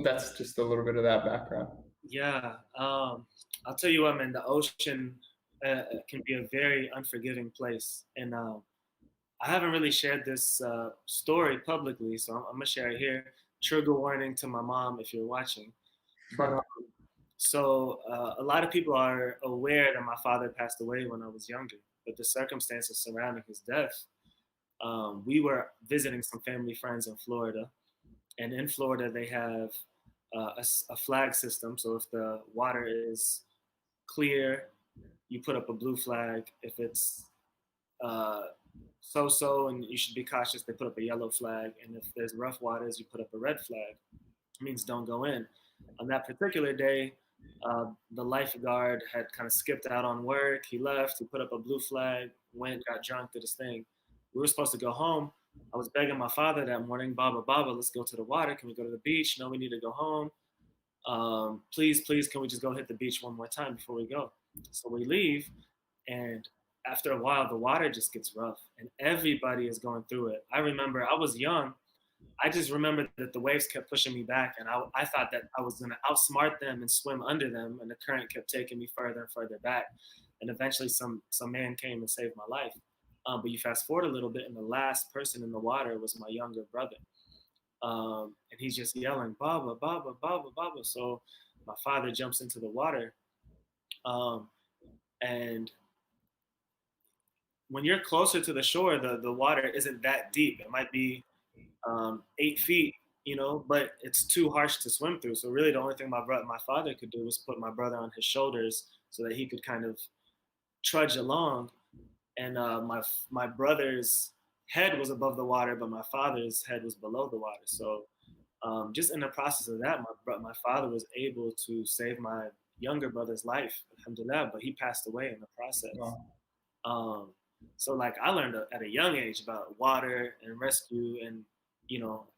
that's just a little bit of that background. Yeah, I'll tell you what, man, the ocean can be a very unforgiving place. And I haven't really shared this story publicly, so I'm going to share it here. Trigger warning to my mom if you're watching. But so a lot of people are aware that my father passed away when I was younger, but the circumstances surrounding his death, we were visiting some family friends in Florida. And in Florida, they have a flag system. So if the water is clear, you put up a blue flag. If it's so-so and you should be cautious, they put up a yellow flag. And if there's rough waters, you put up a red flag. It means don't go in. On that particular day, the lifeguard had kind of skipped out on work. He left, he put up a blue flag, went, got drunk, did his thing. We were supposed to go home. I was begging my father that morning, Baba, let's go to the water. Can we go to the beach? No, we need to go home. Please, can we just go hit the beach one more time before we go? So we leave, and after a while, the water just gets rough, and everybody is going through it. I remember I was young. I just remember that the waves kept pushing me back, and I thought that I was going to outsmart them and swim under them, and the current kept taking me further and further back. And eventually some man came and saved my life. But you fast forward a little bit, and the last person in the water was my younger brother. And he's just yelling, Baba, Baba, Baba, Baba. So my father jumps into the water. And when you're closer to the shore, the water isn't that deep. It might be 8 feet, but it's too harsh to swim through. So really the only thing my father could do was put my brother on his shoulders so that he could kind of trudge along. And my brother's head was above the water, but my father's head was below the water. So just in the process of that, my father was able to save my younger brother's life, alhamdulillah, but he passed away in the process. Wow. So like I learned at a young age about water and rescue and,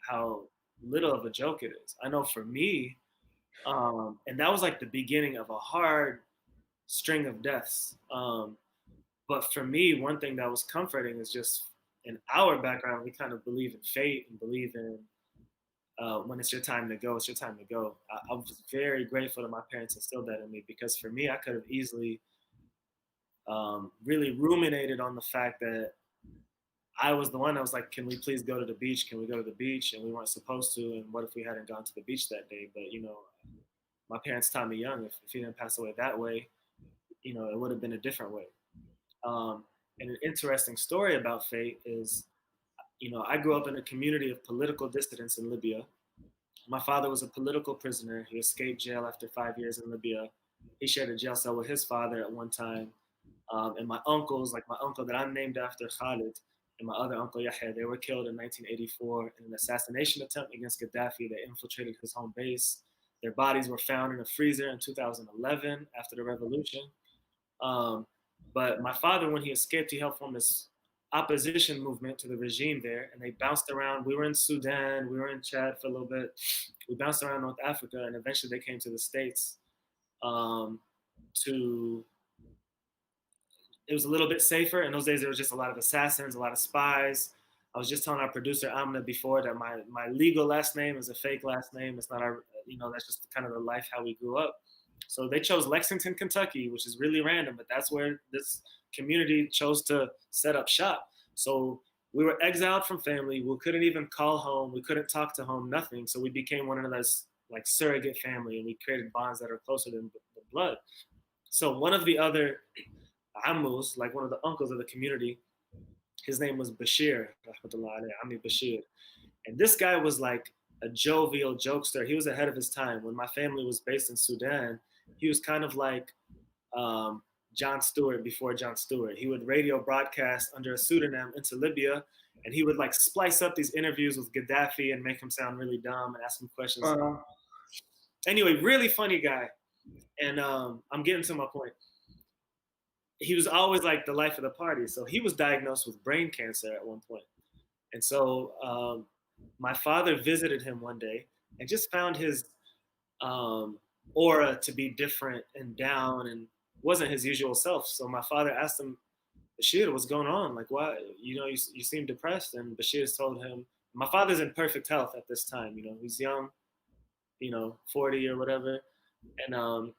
how little of a joke it is. I know for me, and that was like the beginning of a hard string of deaths. But for me, one thing that was comforting is just in our background, we kind of believe in fate and believe in when it's your time to go, it's your time to go. I was very grateful that my parents instilled that in me, because for me, I could have easily really ruminated on the fact that I was the one that was like, can we please go to the beach? Can we go to the beach? And we weren't supposed to. And what if we hadn't gone to the beach that day? But, my parents taught me young, if he didn't pass away that way, it would have been a different way. And an interesting story about fate is, I grew up in a community of political dissidents in Libya. My father was a political prisoner. He escaped jail after 5 years in Libya. He shared a jail cell with his father at one time. And my uncles, like my uncle that I'm named after, Khalid, and my other uncle Yahya, they were killed in 1984 in an assassination attempt against Gaddafi. They infiltrated his home base. Their bodies were found in a freezer in 2011 after the revolution. But my father, when he escaped, he helped form this opposition movement to the regime there, and they bounced around. We were in Sudan, we were in Chad for a little bit. We bounced around North Africa, and eventually they came to the States. It was a little bit safer. In those days, there was just a lot of assassins, a lot of spies. I was just telling our producer Amna before that my legal last name is a fake last name. It's not our, that's just kind of the life how we grew up. So they chose Lexington, Kentucky, which is really random, but that's where this community chose to set up shop. So we were exiled from family. We couldn't even call home. We couldn't talk to home, nothing. So we became one of those like surrogate family, and we created bonds that are closer than the blood. So one of the other Ammus, like one of the uncles of the community, his name was Bashir, Ami Bashir. And this guy was like a jovial jokester. He was ahead of his time. When my family was based in Sudan, he was kind of like Jon Stewart before Jon Stewart. He would radio broadcast under a pseudonym into Libya, and he would like splice up these interviews with Gaddafi and make him sound really dumb and ask him questions. Anyway, really funny guy. And I'm getting to my point. He was always like the life of the party. So he was diagnosed with brain cancer at one point. And so my father visited him one day and just found his aura to be different and down and wasn't his usual self. So my father asked him, Bashir, what's going on? Like, why? You seem depressed. And Bashir told him, my father's in perfect health at this time. He's young, 40 or whatever. And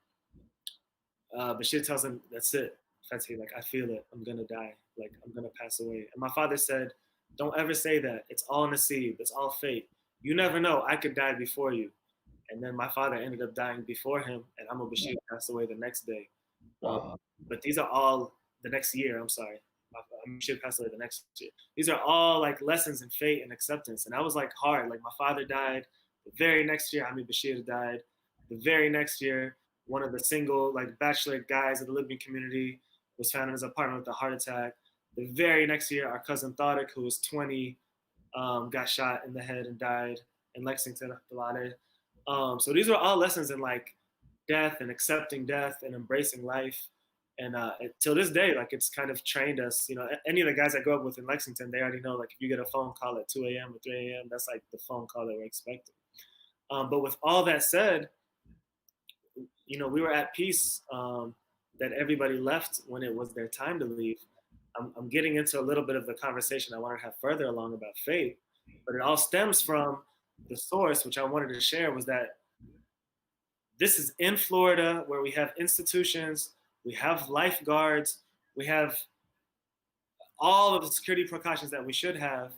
Bashir tells him, that's it. Fatih, like, I feel it. I'm going to die. Like, I'm going to pass away. And my father said, don't ever say that. It's all nasib. It's all fate. You never know. I could die before you. And then my father ended up dying before him, and Amma Bashir passed away the next day. But these are all the next year. I'm sorry. Bashir passed away the next year. These are all like lessons in fate and acceptance. And I was like hard. Like my father died. The very next year, Ami Bashir died. The very next year, one of the single like bachelor guys of the Libyan community was found in his apartment with a heart attack. The very next year, our cousin Tariq, who was 20, got shot in the head and died in Lexington. So these are all lessons in like death and accepting death and embracing life. And till this day, like it's kind of trained us. Any of the guys I grew up with in Lexington, they already know like if you get a phone call at 2 a.m. or 3 a.m., that's like the phone call that we're expecting. But with all that said, we were at peace that everybody left when it was their time to leave. I'm getting into a little bit of the conversation I wanted to have further along about faith, but it all stems from the source, which I wanted to share, was that this is in Florida where we have institutions, we have lifeguards, we have all of the security precautions that we should have,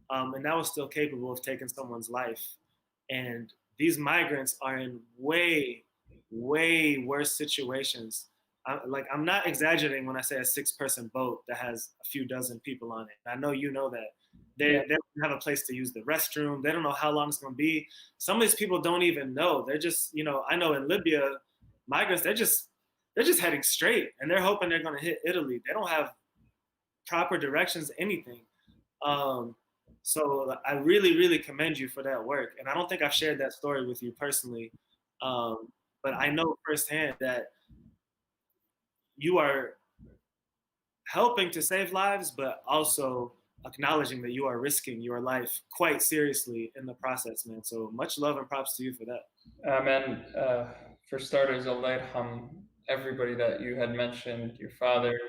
and that was still capable of taking someone's life. And these migrants are in way, way worse situations. I'm not exaggerating when I say a 6-person boat that has a few dozen people on it. I know you know that. They don't have a place to use the restroom. They don't know how long it's going to be. Some of these people don't even know. They're just, I know in Libya, migrants, they're just heading straight, and they're hoping they're going to hit Italy. They don't have proper directions, anything. So I really, really commend you for that work. And I don't think I've shared that story with you personally, but I know firsthand that you are helping to save lives, but also acknowledging that you are risking your life quite seriously in the process, man. So much love and props to you for that. Man, for starters, Allah yarham everybody that you had mentioned, your father.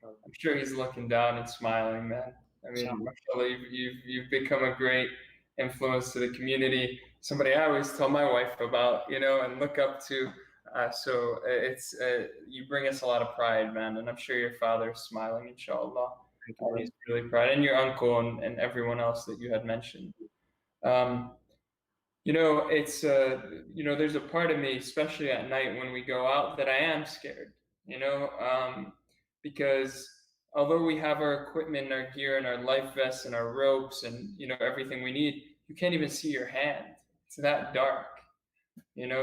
I'm sure he's looking down and smiling, man. I mean, mashallah, you've become a great influence to the community. Somebody I always tell my wife about, and look up to. So it's you bring us a lot of pride, man, and I'm sure your father's smiling, inshallah. He's really proud, and your uncle and everyone else that you had mentioned. It's there's a part of me, especially at night when we go out, that I am scared. Because although we have our equipment and our gear and our life vests and our ropes and everything we need, you can't even see your hand. It's that dark.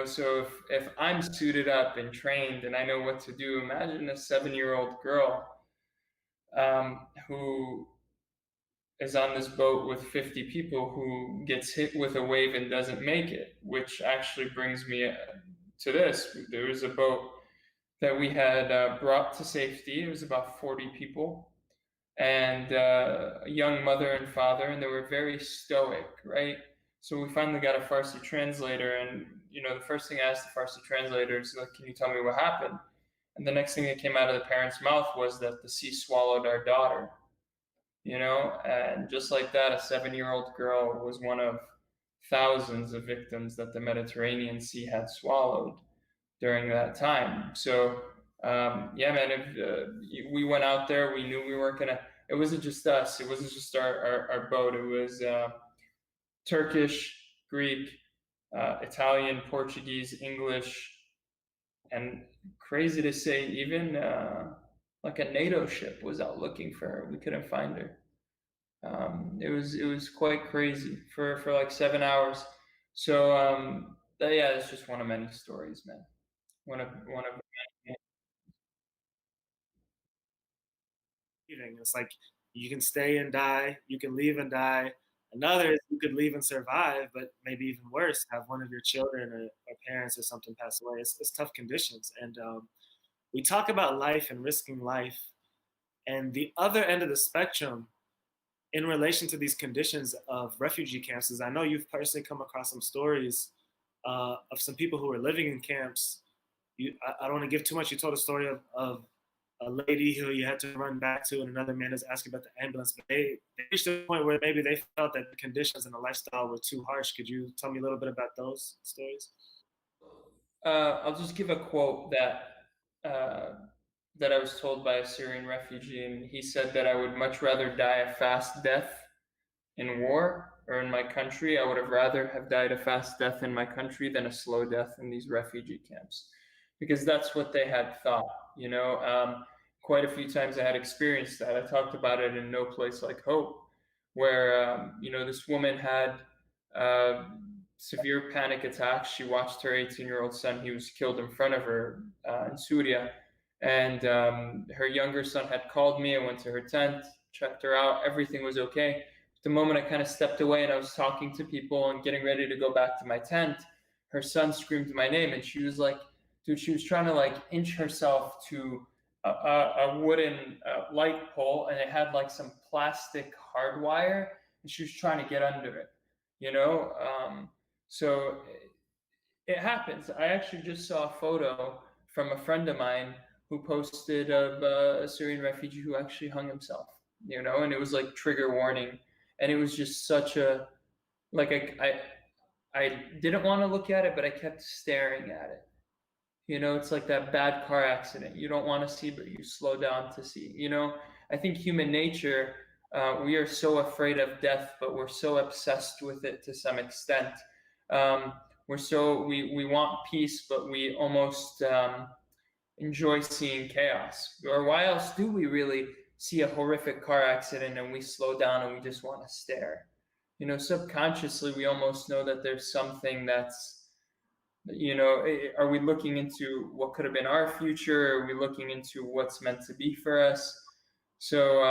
So if I'm suited up and trained and I know what to do, imagine a 7-year-old girl who is on this boat with 50 people who gets hit with a wave and doesn't make it, which actually brings me to this. There was a boat that we had brought to safety. It was about 40 people and a young mother and father, and they were very stoic, right? So we finally got a Farsi translator, and the first thing I asked the Farsi translator is like, "Can you tell me what happened?" And the next thing that came out of the parent's mouth was that the sea swallowed our daughter. And just like that, a 7-year-old girl was one of thousands of victims that the Mediterranean Sea had swallowed during that time. So yeah, man, if we went out there, we knew we weren't gonna. It wasn't just us. It wasn't just our boat. It was Turkish, Greek, Italian, Portuguese, English, and crazy to say, even like a NATO ship was out looking for her. We couldn't find her. It was quite crazy for like 7 hours. So yeah, it's just one of many stories, man. One of many. It's like you can stay and die, you can leave and die. Another is you could leave and survive, but maybe even worse, have one of your children or parents or something pass away. It's tough conditions. And we talk about life and risking life. And the other end of the spectrum in relation to these conditions of refugee camps is I know you've personally come across some stories of some people who are living in camps. I don't want to give too much. You told a story of a lady who you had to run back to, and another man is asking about the ambulance. But they reached a point where maybe they felt that the conditions and the lifestyle were too harsh. Could you tell me a little bit about those stories? I'll just give a quote that I was told by a Syrian refugee, and he said that I would much rather die a fast death in war or in my country. I would have rather have died a fast death in my country than a slow death in these refugee camps, because that's what they had thought. Quite a few times I had experienced that. I talked about it in No Place Like Hope, where this woman had severe panic attacks. She watched her 18-year-old son, he was killed in front of her in Syria, and her younger son had called me. I went to her tent, checked her out, everything was okay. The moment I kind of stepped away and I was talking to people and getting ready to go back to my tent, her son screamed my name, and she was like, dude, she was trying to like inch herself to a wooden light pole, and it had like some plastic hard wire, and she was trying to get under it, so it happens. I actually just saw a photo from a friend of mine who posted of a Syrian refugee who actually hung himself, and it was like trigger warning, and it was just such a, like, I didn't want to look at it, but I kept staring at it. It's like that bad car accident. You don't want to see, but you slow down to see. I think human nature, we are so afraid of death, but we're so obsessed with it to some extent. We want peace, but we almost enjoy seeing chaos. Or why else do we really see a horrific car accident and we slow down and we just want to stare? Subconsciously, we almost know that there's something that's, are we looking into what could have been our future? Are we looking into what's meant to be for us? So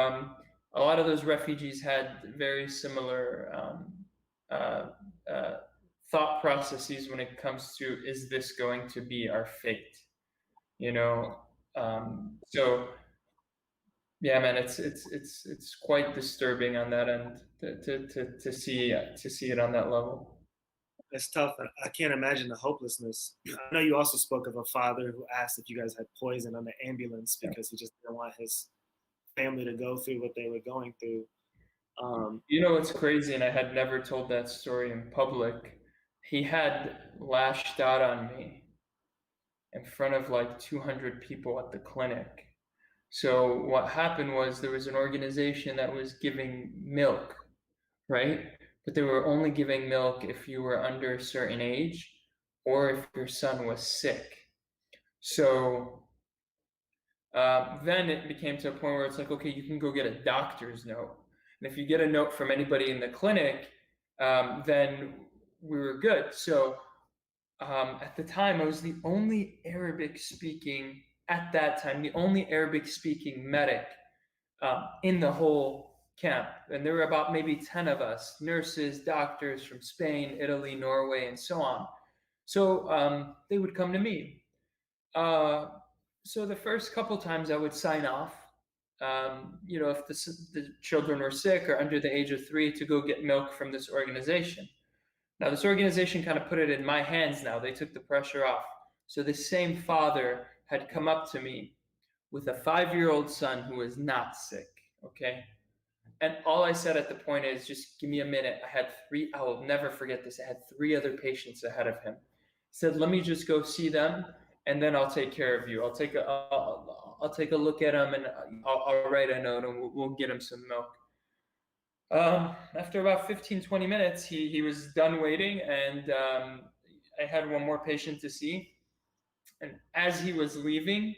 a lot of those refugees had very similar thought processes when it comes to, is this going to be our fate? So yeah, man, it's quite disturbing on that end to see it on that level. It's tough. I can't imagine the hopelessness. I know you also spoke of a father who asked if you guys had poison on the ambulance because he just didn't want his family to go through what they were going through. What's crazy, and I had never told that story in public. He had lashed out on me in front of like 200 people at the clinic. So what happened was there was an organization that was giving milk, right? But they were only giving milk if you were under a certain age or if your son was sick. So then it became to a point where it's like, okay, you can go get a doctor's note. And if you get a note from anybody in the clinic, then we were good. So at the time, I was the only at that time, the only Arabic speaking medic in the whole camp. And there were about maybe 10 of us, nurses, doctors from Spain, Italy, Norway, and so on. So they would come to me. So the first couple times I would sign off, if the children were sick or under the age of 3, to go get milk from this organization. Now, this organization kind of put it in my hands now. They took the pressure off. So this same father had come up to me with a 5-year-old son who was not sick, okay? And all I said at the point is, just give me a minute. I will never forget this. I had 3 other patients ahead of him. He said, let me just go see them, and then I'll take care of you. I'll take a look at them, and I'll write a note, and we'll get him some milk. After about 15, 20 minutes, he was done waiting, and I had one more patient to see. And as he was leaving,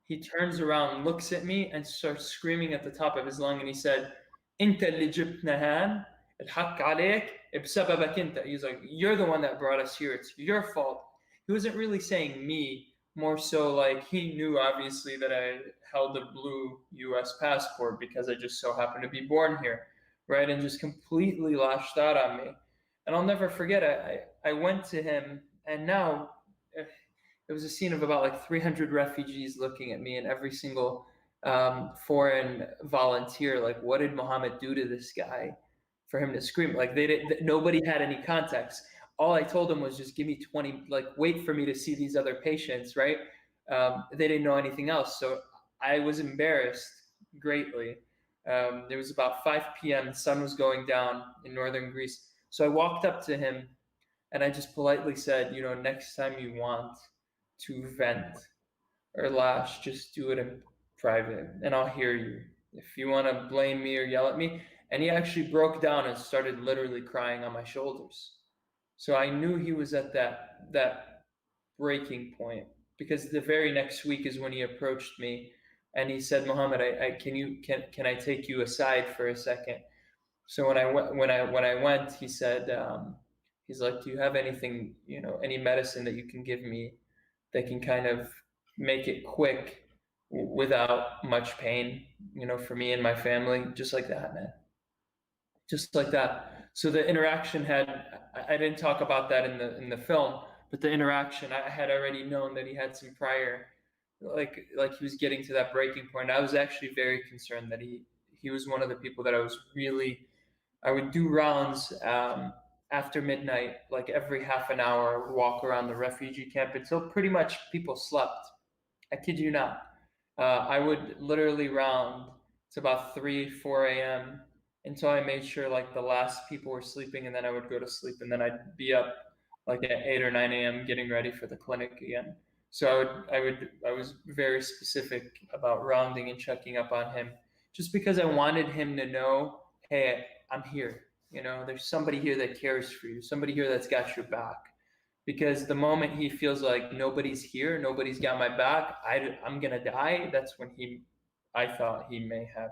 he turns around, looks at me, and starts screaming at the top of his lung, and he said, "Inta اللي جبتنا الحق عليك بسببك انت." He's like, "You're the one that brought us here. It's your fault." He wasn't really saying me, more so like he knew obviously that I held a blue U.S. passport because I just so happened to be born here, right? And just completely lashed out on me. And I'll never forget, I went to him, and now it was a scene of about like 300 refugees looking at me, and every single foreign volunteer, like, what did Muhammad do to this guy for him to scream? Like, nobody had any context. All I told them was just give me 20, like, wait for me to see these other patients, right? They didn't know anything else. So I was embarrassed greatly. It was about 5 p.m. The sun was going down in northern Greece. So I walked up to him and I just politely said, next time you want to vent or lash, just do it in private and I'll hear you. If you want to blame me or yell at me. And he actually broke down and started literally crying on my shoulders. So I knew he was at that breaking point, because the very next week is when he approached me and he said, "Muhammad, can I take you aside for a second?" So when I went, he said, he's like, "Do you have anything, any medicine that you can give me that can kind of make it quick without much pain, for me and my family?" Just like that, man. Just like that. So the interaction I didn't talk about that in the film, but the interaction, I had already known that he had some prior, like he was getting to that breaking point. I was actually very concerned that he was one of the people that I would do rounds after midnight, like every half an hour, walk around the refugee camp until pretty much people slept. I kid you not. I would literally round to about 3, 4 a.m. until I made sure like the last people were sleeping, and then I would go to sleep, and then I'd be up like at 8 or 9 a.m. getting ready for the clinic again. So I was very specific about rounding and checking up on him, just because I wanted him to know, hey, I'm here. There's somebody here that cares for you, somebody here that's got your back. Because the moment he feels like nobody's here, nobody's got my back, I'm gonna die, that's when I thought he may have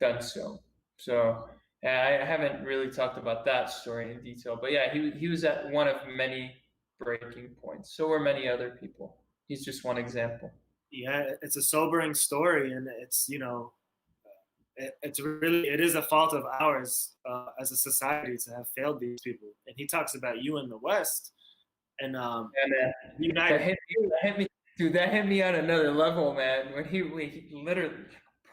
done so. So I haven't really talked about that story in detail, but yeah, he was at one of many breaking points. So were many other people. He's just one example. Yeah, it's a sobering story, and it's it is a fault of ours as a society to have failed these people. And he talks about you in the West, and United. That hit me on another level, man. When he literally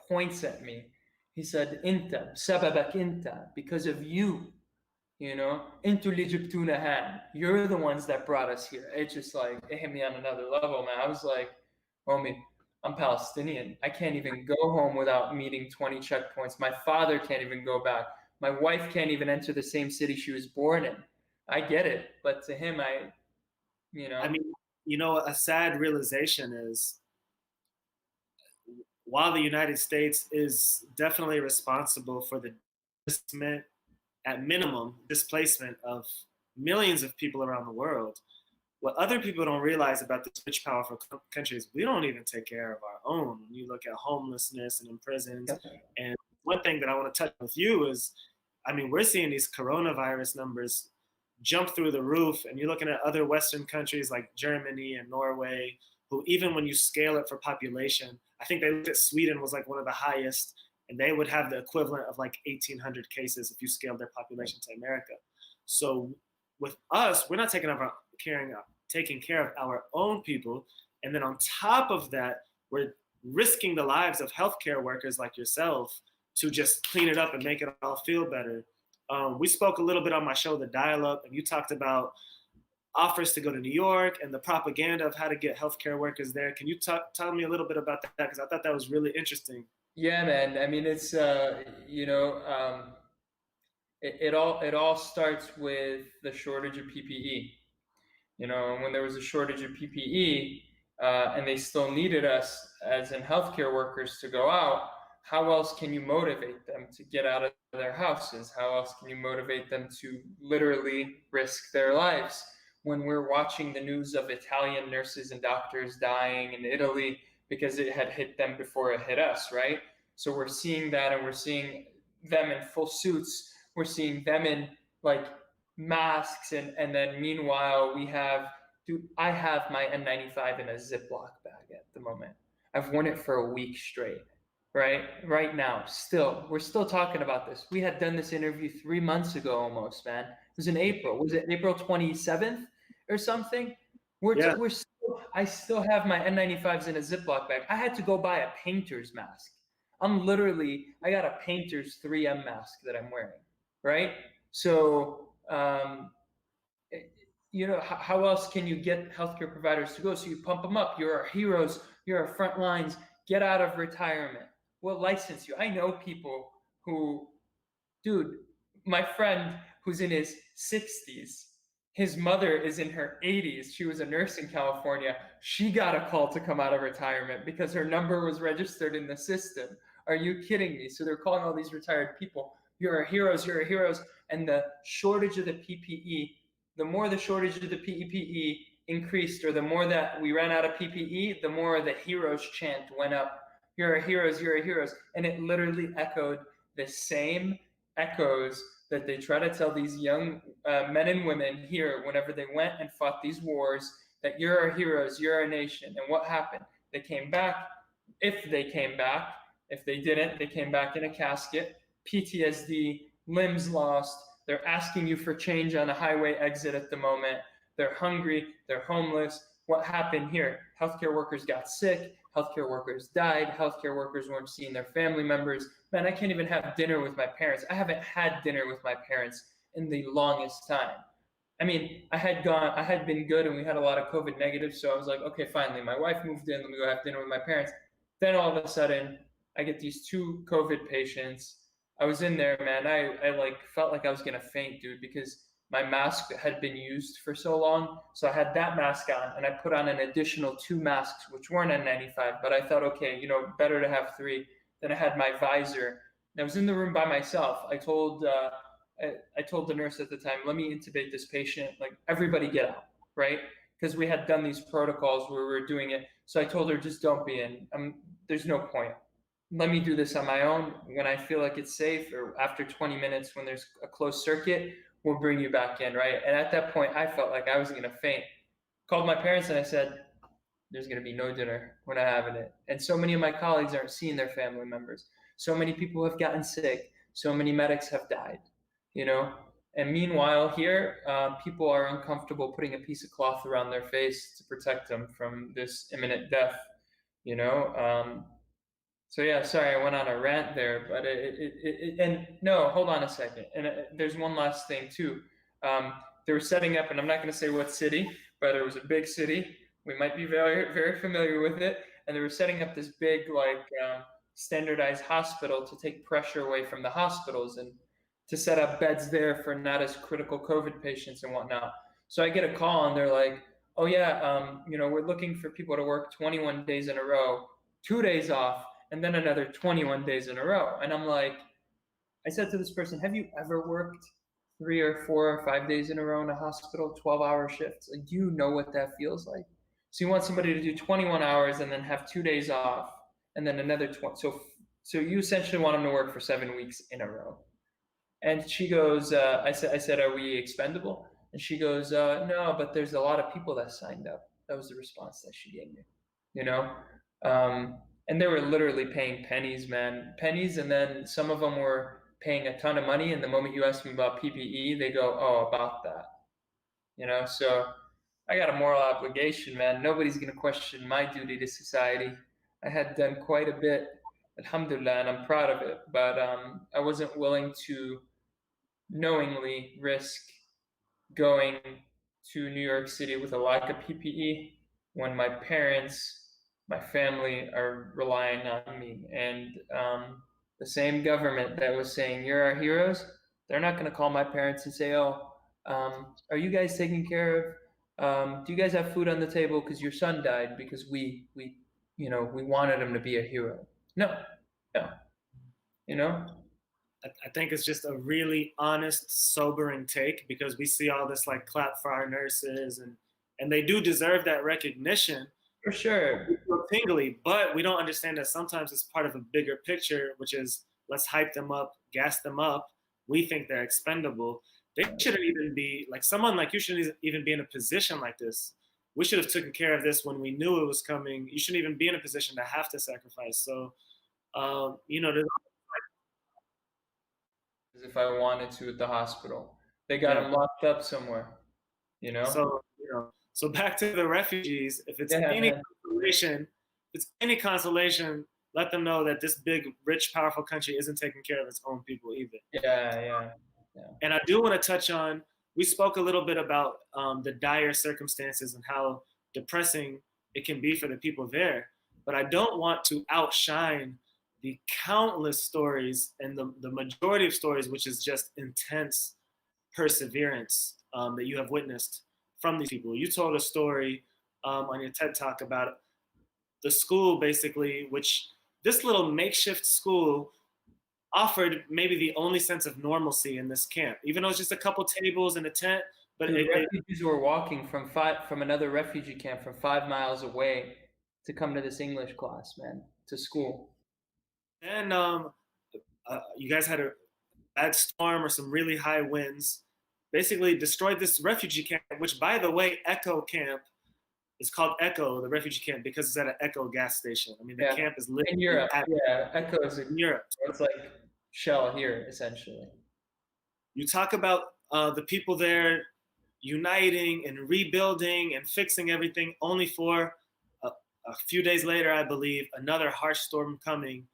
points at me, he said, "Inta, sababak inta," because of you. Intu li jibtuna, you're the ones that brought us here. It's just like, it hit me on another level, man. I was like, homie, I'm Palestinian. I can't even go home without meeting 20 checkpoints. My father can't even go back. My wife can't even enter the same city she was born in. I get it, but to him, I mean, a sad realization is, while the United States is definitely responsible for the at minimum displacement of millions of people around the world, what other people don't realize about this rich, powerful countries, we don't even take care of our own. When you look at homelessness and in prisons, and one thing that I want to touch with you is, we're seeing these coronavirus numbers jumped through the roof. And you're looking at other Western countries like Germany and Norway, who even when you scale it for population, I think they looked at Sweden was like one of the highest, and they would have the equivalent of like 1,800 cases if you scaled their population to America. So with us, we're not taking care of our own people. And then on top of that, we're risking the lives of healthcare workers like yourself to just clean it up and make it all feel better. We spoke a little bit on my show, The Dial-Up, and you talked about offers to go to New York and the propaganda of how to get healthcare workers there. Can you tell me a little bit about that? Because I thought that was really interesting. Yeah, man. I mean, it's it all starts with the shortage of PPE. And when there was a shortage of PPE, and they still needed us as in healthcare workers to go out, how else can you motivate them to get out of their houses? How else can you motivate them to literally risk their lives? When we're watching the news of Italian nurses and doctors dying in Italy because it had hit them before it hit us, right? So we're seeing that, and we're seeing them in full suits. We're seeing them in like masks, and then meanwhile I have my N95 in a Ziploc bag at the moment. I've worn it for a week straight, right now. We're still talking about this. We had done this interview 3 months ago almost, man. It was in April. Was it April 27th or something? I still have my N95s in a Ziploc bag. I had to go buy a painter's mask. I got a painter's 3M mask that I'm wearing, right? So, how else can you get healthcare providers to go? So you pump them up. You're our heroes. You're our front lines. Get out of retirement. We'll license you. I know people who, dude, my friend who's in his 60s, his mother is in her 80s. She was a nurse in California. She got a call to come out of retirement because her number was registered in the system. Are you kidding me? So they're calling all these retired people, you're our heroes, you're our heroes. And the shortage of the PPE, the more the shortage of the PPE increased, or the more that we ran out of PPE, the more the heroes chant went up. You're our heroes, you're our heroes. And it literally echoed the same echoes that they try to tell these young men and women here whenever they went and fought these wars, that you're our heroes, you're our nation. And what happened? They came back. If they came back, if they didn't, they came back in a casket, PTSD, limbs lost. They're asking you for change on a highway exit at the moment. They're hungry, they're homeless. What happened here? Healthcare workers got sick, healthcare workers died, healthcare workers weren't seeing their family members. Man, I can't even have dinner with my parents. I haven't had dinner with my parents in the longest time. I mean, I had been good, and we had a lot of COVID negatives, so I was like, okay, finally, my wife moved in, let me go have dinner with my parents. Then all of a sudden, I get these 2 COVID patients. I was in there, man. I like felt like I was gonna faint, dude, because my mask had been used for so long. So I had that mask on, and I put on an additional 2 masks, which weren't N95, but I thought, okay, better to have 3. Then I had my visor. And I was in the room by myself. I told the nurse at the time, let me intubate this patient. Like, everybody get out, right? Because we had done these protocols where we were doing it. So I told her, just don't be in. There's no point. Let me do this on my own. When I feel like it's safe, or after 20 minutes when there's a closed circuit, we'll bring you back in, right? And at that point, I felt like I was going to faint. Called my parents and I said, there's going to be no dinner. We're not having it. And so many of my colleagues aren't seeing their family members. So many people have gotten sick. So many medics have died, And meanwhile, here, people are uncomfortable putting a piece of cloth around their face to protect them from this imminent death, So yeah, sorry, I went on a rant there, but and no, hold on a second. And there's one last thing too. They were setting up, and I'm not going to say what city, but it was a big city. We might be very, very familiar with it. And they were setting up this big, standardized hospital to take pressure away from the hospitals and to set up beds there for not as critical COVID patients and whatnot. So I get a call, and they're like, oh yeah, we're looking for people to work 21 days in a row, 2 days off, and then another 21 days in a row. And I'm like, I said to this person, have you ever worked 3 or 4 or 5 days in a row in a hospital, 12-hour shifts? Like, do you know what that feels like? So you want somebody to do 21 hours and then have 2 days off and then another 20. So you essentially want them to work for 7 weeks in a row. And she goes, I said, are we expendable? And she goes, no, but there's a lot of people that signed up. That was the response that she gave me, you know? And they were literally paying pennies, man, pennies. And then some of them were paying a ton of money. And the moment you ask them about PPE, they go, oh, about that, you know? So I got a moral obligation, man. Nobody's going to question my duty to society. I had done quite a bit, alhamdulillah, and I'm proud of it. But I wasn't willing to knowingly risk going to New York City with a lack of PPE when my parents, my family are relying on me. And the same government that was saying, you're our heroes, they're not going to call my parents and say, oh, are you guys taking care of, do you guys have food on the table because your son died because we wanted him to be a hero? No, you know? I think it's just a really honest, sobering take, because we see all this like clap for our nurses, and they do deserve that recognition. For sure. We feel tingly, but we don't understand that sometimes it's part of a bigger picture, which is let's hype them up, gas them up. We think they're expendable. They shouldn't even be like someone like you shouldn't even be in a position like this. We should have taken care of this when we knew it was coming. You shouldn't even be in a position to have to sacrifice. So, there's as if I wanted to at the hospital. They got him locked up somewhere, you know? So back to the refugees, if it's any consolation, let them know that this big, rich, powerful country isn't taking care of its own people either. Yeah. And I do want to touch on, we spoke a little bit about the dire circumstances and how depressing it can be for the people there. But I don't want to outshine the countless stories and the majority of stories, which is just intense perseverance that you have witnessed from these people. You told a story on your TED Talk about the school, basically, which this little makeshift school offered maybe the only sense of normalcy in this camp, even though it's just a couple tables and a tent. But the refugees were walking from another refugee camp from 5 miles away to come to this English class, man, to school. And you guys had a bad storm or some really high winds, basically destroyed this refugee camp, which, by the way, Echo Camp is called Echo, the refugee camp, because it's at an Echo gas station. I mean, the camp is literally in Europe. Echo is in Europe. So it's like Shell here, essentially. You talk about the people there uniting and rebuilding and fixing everything, only for a few days later, I believe, another harsh storm coming.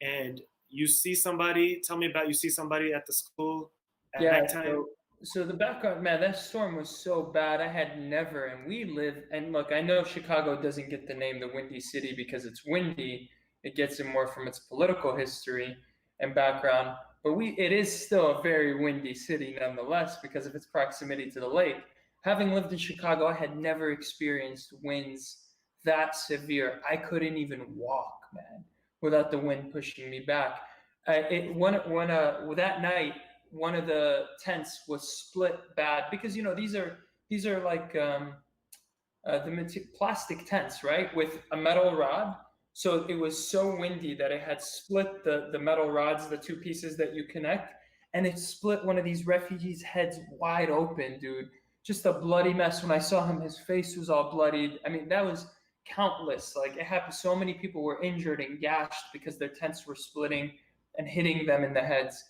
And you see somebody, tell me about, you see somebody at the school at nighttime. So the background, man, that storm was so bad. I had never, and we live, and look, I know Chicago doesn't get the name the Windy City because it's windy. It gets it more from its political history and background, but it is still a very windy city nonetheless because of its proximity to the lake. Having lived in Chicago, I had never experienced winds that severe. I couldn't even walk, man, without the wind pushing me back. That night, one of the tents was split bad because these are like the plastic tents, right, with a metal rod. So it was so windy that it had split the metal rods, the two pieces that you connect, and it split one of these refugees' heads wide open, dude. Just a bloody mess. When I saw him, his face was all bloodied. I mean, that was countless. Like, it happened. So many people were injured and gashed because their tents were splitting and hitting them in the heads.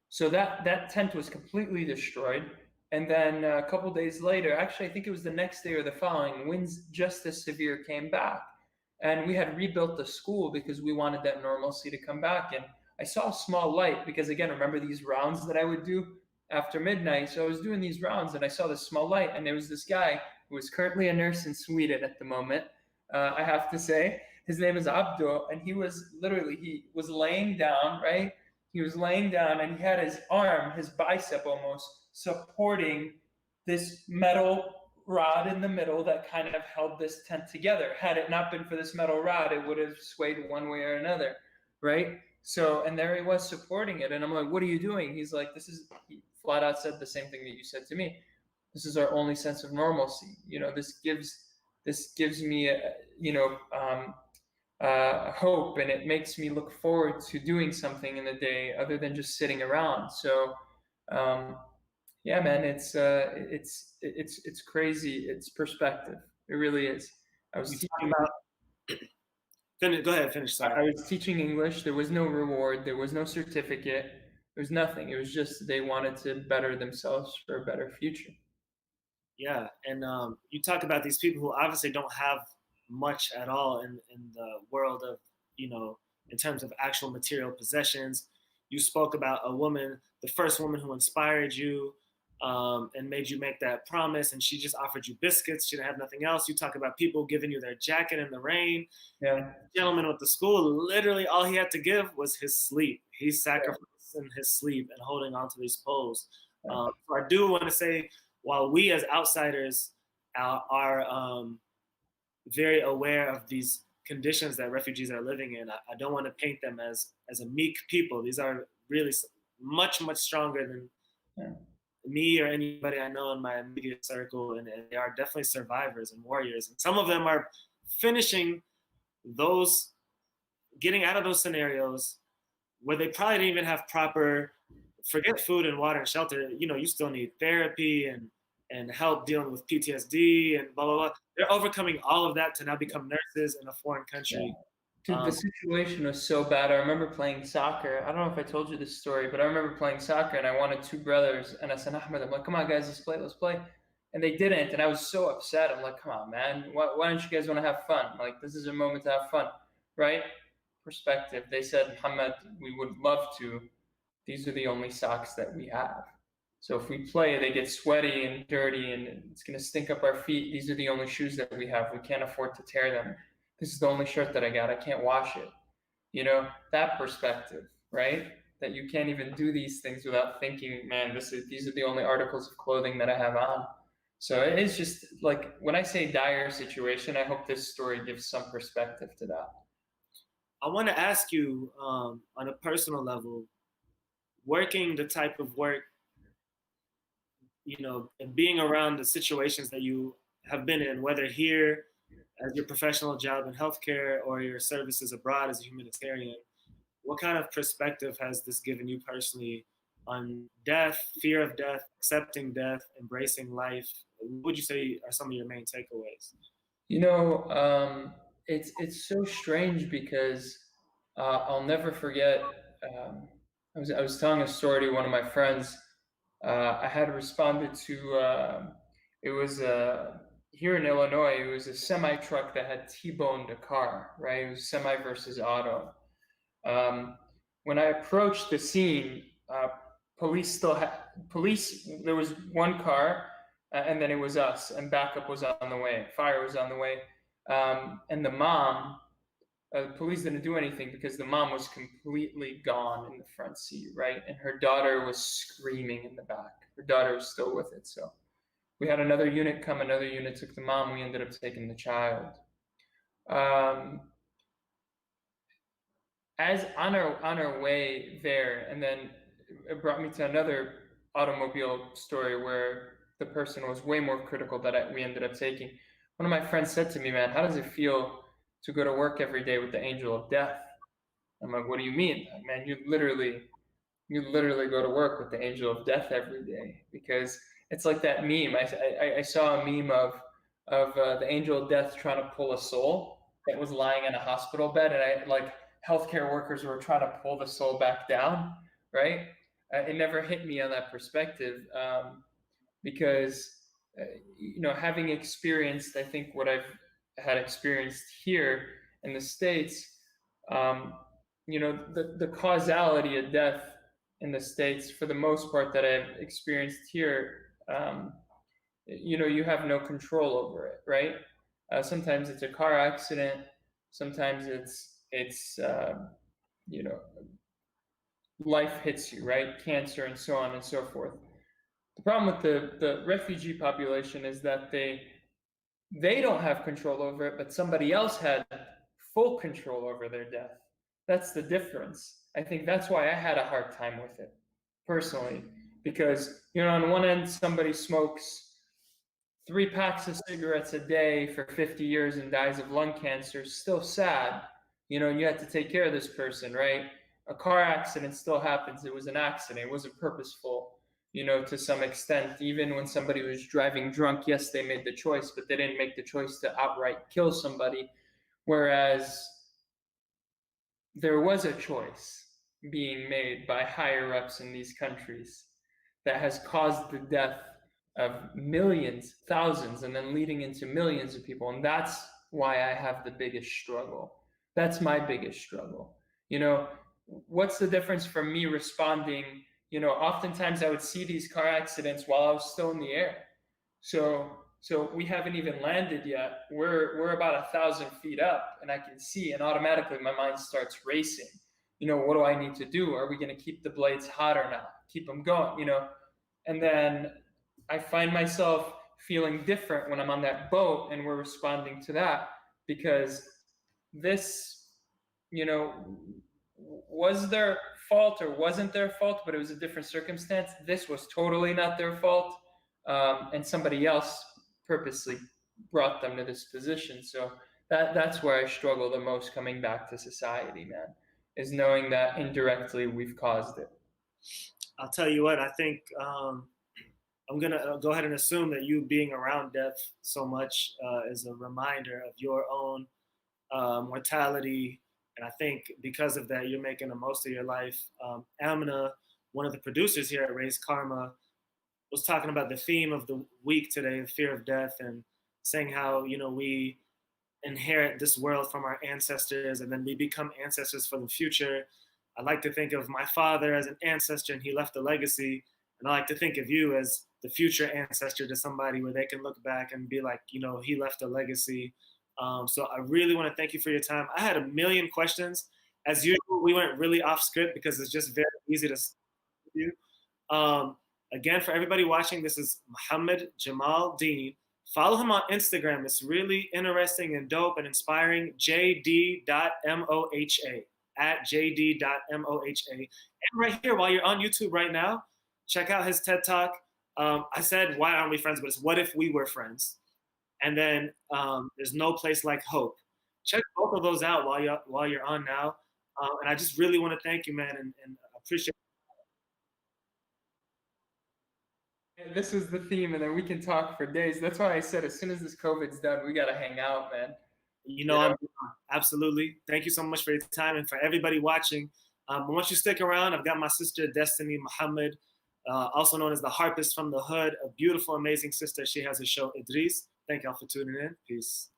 So that tent was completely destroyed. And then a couple days later, actually, I think it was the next day or the following, winds just as severe came back. And we had rebuilt the school because we wanted that normalcy to come back. And I saw a small light because, again, remember these rounds that I would do after midnight? So I was doing these rounds and I saw this small light. And there was this guy who was currently a nurse in Sweden at the moment, I have to say. His name is Abdul. And he was laying down, right? He was laying down and he had his arm, his bicep almost, supporting this metal rod in the middle that kind of held this tent together. Had it not been for this metal rod, it would have swayed one way or another, right? So, and there he was supporting it. And I'm like, what are you doing? He's like, he flat out said the same thing that you said to me. This is our only sense of normalcy. This gives me, hope, and it makes me look forward to doing something in the day other than just sitting around. So, yeah, man, it's crazy. It's perspective. It really is. I was teaching Go ahead, finish. Sorry. I was teaching English. There was no reward. There was no certificate. There was nothing. It was just they wanted to better themselves for a better future. Yeah, and you talk about these people who obviously don't have much at all in the world of, in terms of actual material possessions. You spoke about a woman, the first woman who inspired you and made you make that promise, and she just offered you biscuits. She didn't have nothing else. You talk about people giving you their jacket in the rain. Yeah. The gentleman with the school, literally all he had to give was his sleep. He sacrificed in his sleep and holding on to these poles. So I do want to say, while we as outsiders are very aware of these conditions that refugees are living in, I don't want to paint them as a meek people. These are really much, much stronger than me or anybody I know in my immediate circle, and they are definitely survivors and warriors. And some of them are finishing those, getting out of those scenarios where they probably didn't even have proper, forget food and water and shelter, you still need therapy and help dealing with PTSD and blah, blah, blah. They're overcoming all of that to now become nurses in a foreign country. Dude, the situation was so bad. I remember playing soccer. I don't know if I told you this story, but I remember playing soccer and I wanted two brothers. And I said, Ahmed, I'm like, come on, guys, let's play. And they didn't. And I was so upset. I'm like, come on, man. Why don't you guys want to have fun? Like, this is a moment to have fun, right? Perspective. They said, Muhammad, we would love to. These are the only socks that we have. So if we play, they get sweaty and dirty and it's going to stink up our feet. These are the only shoes that we have. We can't afford to tear them. This is the only shirt that I got. I can't wash it. That perspective, right? That you can't even do these things without thinking, man, these are the only articles of clothing that I have on. So it's just like, when I say dire situation, I hope this story gives some perspective to that. I want to ask you on a personal level, working the type of work, and being around the situations that you have been in, whether here as your professional job in healthcare or your services abroad as a humanitarian, what kind of perspective has this given you personally on death, fear of death, accepting death, embracing life? What would you say are some of your main takeaways? It's so strange because I'll never forget. I was telling a story to one of my friends. I had responded to. It was here in Illinois. It was a semi truck that had T-boned a car. Right, it was semi versus auto. When I approached the scene, police there was one car, and then it was us, and backup was on the way. Fire was on the way, and the mom. The police didn't do anything because the mom was completely gone in the front seat, right? And her daughter was screaming in the back. Her daughter was still with it. So we had another unit come. Another unit took the mom. We ended up taking the child. As on our way there, and then it brought me to another automobile story where the person was way more critical that we ended up taking. One of my friends said to me, man, how does it feel to go to work every day with the angel of death? I'm like, what do you mean? Man, you literally go to work with the angel of death every day, because it's like that meme. I saw a meme of the angel of death trying to pull a soul that was lying in a hospital bed, and healthcare workers were trying to pull the soul back down, right? It never hit me on that perspective because, having experienced, I think what I've had experienced here in the States, the causality of death in the States, for the most part that I've experienced here, you have no control over it, right? Sometimes it's a car accident. Sometimes it's life hits you, right? Cancer and so on and so forth. The problem with the refugee population is that they don't have control over it, but somebody else had full control over their death. That's the difference. I think that's why I had a hard time with it, personally, because, on one end, somebody smokes 3 packs of cigarettes a day for 50 years and dies of lung cancer. Still sad, and you had to take care of this person, right? A car accident still happens. It was an accident. It wasn't purposeful. to some extent. Even when somebody was driving drunk, yes, they made the choice, but they didn't make the choice to outright kill somebody. Whereas there was a choice being made by higher ups in these countries that has caused the death of millions, thousands, and then leading into millions of people. And that's why I have the biggest struggle. That's my biggest struggle. What's the difference from me responding? Oftentimes I would see these car accidents while I was still in the air. So we haven't even landed yet. We're about 1,000 feet up, and I can see, and automatically my mind starts racing. What do I need to do? Are we going to keep the blades hot or not? Keep them going, And then I find myself feeling different when I'm on that boat and we're responding to that, because this, was their fault or wasn't their fault, but it was a different circumstance. This was totally not their fault. And somebody else purposely brought them to this position. So that's where I struggle the most coming back to society, man, is knowing that indirectly we've caused it. I'll tell you what, I think I'm going to go ahead and assume that you being around death so much is a reminder of your own mortality. And I think because of that, you're making the most of your life. Amna, one of the producers here at Raise Karma, was talking about the theme of the week today, the fear of death, and saying how, we inherit this world from our ancestors and then we become ancestors for the future. I like to think of my father as an ancestor and he left a legacy. And I like to think of you as the future ancestor to somebody where they can look back and be like, he left a legacy. So I really want to thank you for your time. I had a million questions. As usual, we went really off script because it's just very easy to do. Again, for everybody watching, this is Muhammad Jamal Dean. Follow him on Instagram. It's really interesting and dope and inspiring. jd.moha at jd.moha. And right here, while you're on YouTube right now, check out his TED Talk. I said, why aren't we friends? But it's what if we were friends? And then there's no place like hope. Check both of those out while you're on now. And I just really want to thank you, man, and appreciate it. This is the theme, and then we can talk for days. That's why I said as soon as this COVID's done, we got to hang out, man. I'm absolutely. Thank you so much for your time, and for everybody watching. Once you stick around, I've got my sister Destiny Muhammad, also known as the Harpist from the Hood, a beautiful, amazing sister. She has a show, Idris. Thank y'all for tuning in. Peace.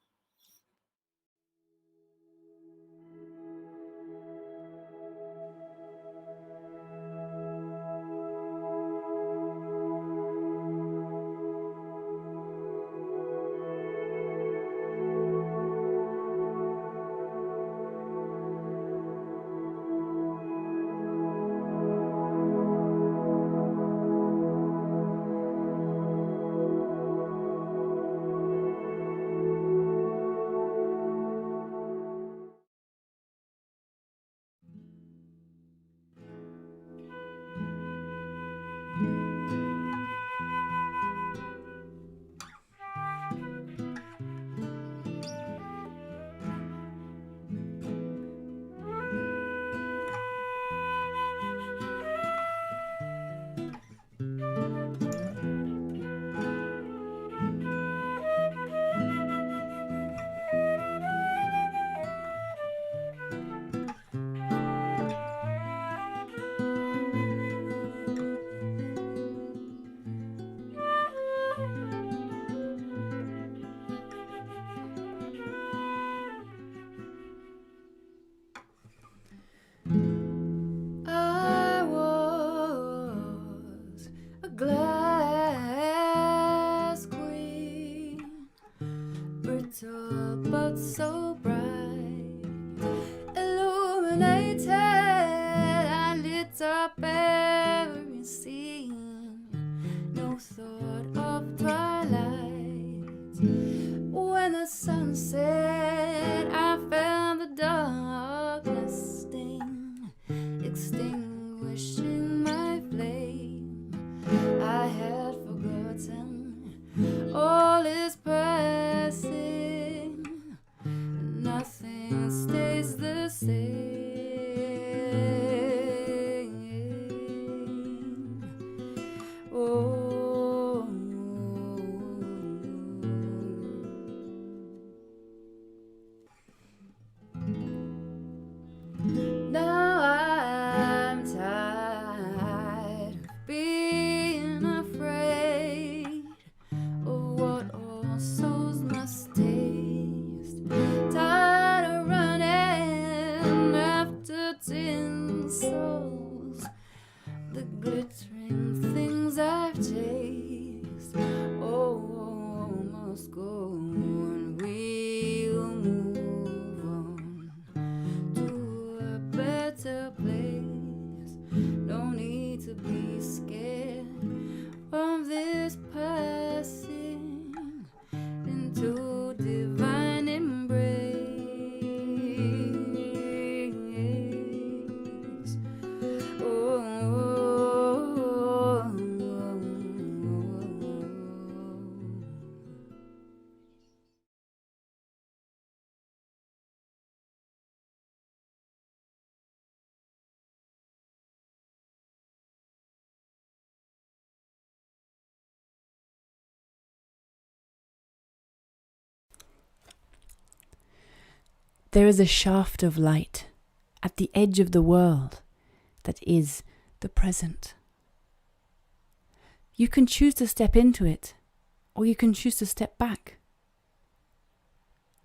but so bright, illuminated and lit up every scene. No thought of twilight. When the sun set, I found the darkness sting, extinguishing my flame. I had forgotten all is passing. must go on. We'll move on to a better place. No need to be scared of this passing into divine embrace. Oh, There is a shaft of light at the edge of the world that is the present. You can choose to step into it, or you can choose to step back.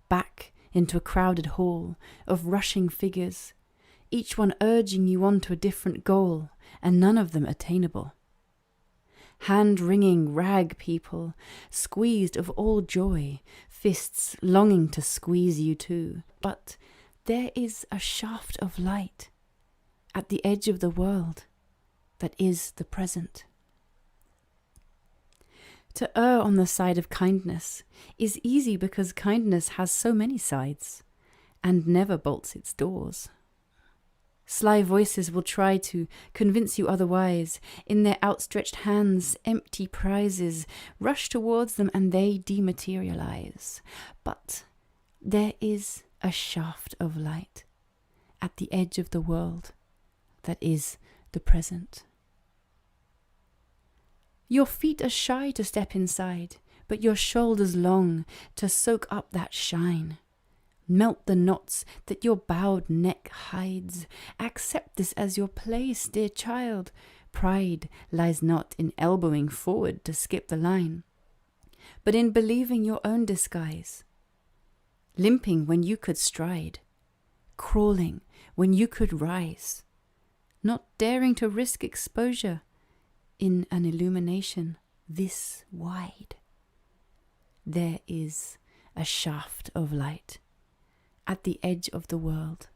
Back into a crowded hall of rushing figures, each one urging you on to a different goal, and none of them attainable. Hand-wringing rag people, squeezed of all joy, fists longing to squeeze you too. But there is a shaft of light at the edge of the world that is the present. To err on the side of kindness is easy because kindness has so many sides and never bolts its doors. Sly voices will try to convince you otherwise. In their outstretched hands, empty prizes rush towards them and they dematerialize. But there is a shaft of light at the edge of the world that is the present. Your feet are shy to step inside, but your shoulders long to soak up that shine. Melt the knots that your bowed neck hides. Accept this as your place, dear child. Pride lies not in elbowing forward to skip the line, but in believing your own disguise. Limping when you could stride, crawling when you could rise, not daring to risk exposure in an illumination this wide. There is a shaft of light at the edge of the world,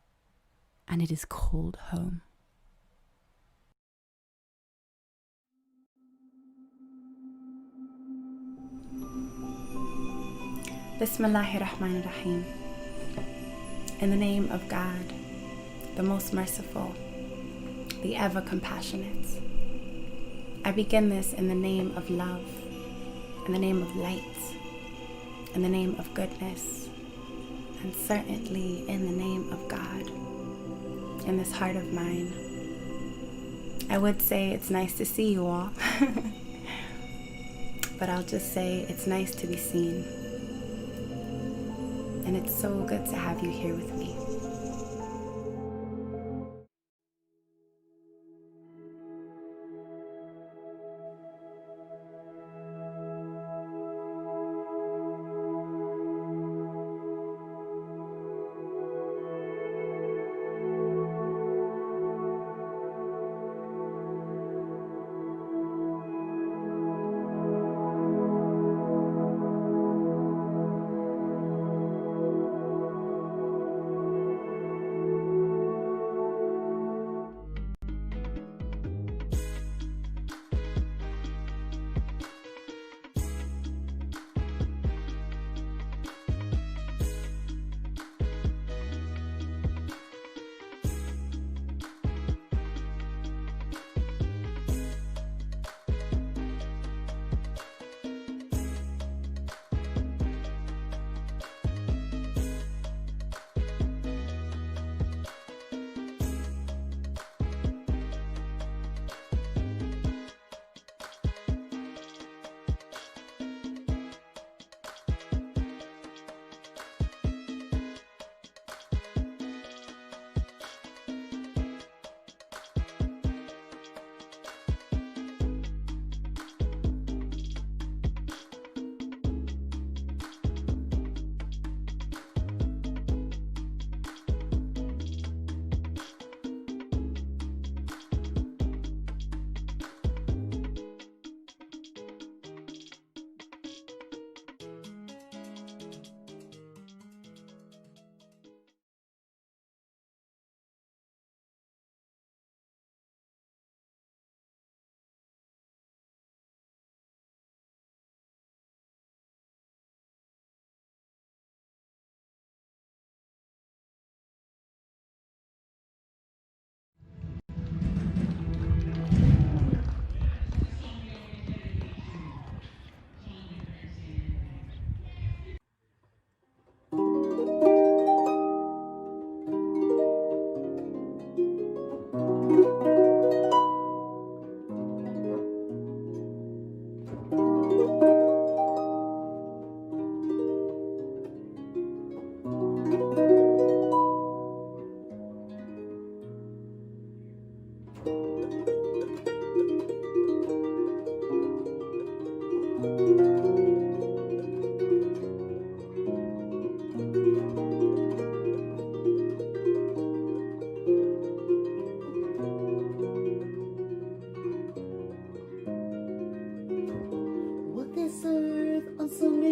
and it is called home. Bismillahirrahmanirrahim. In the name of God, the most merciful, the ever compassionate. I begin this in the name of love, in the name of light, in the name of goodness, and certainly in the name of God, in this heart of mine. I would say it's nice to see you all, but I'll just say it's nice to be seen. And it's so good to have you here with me.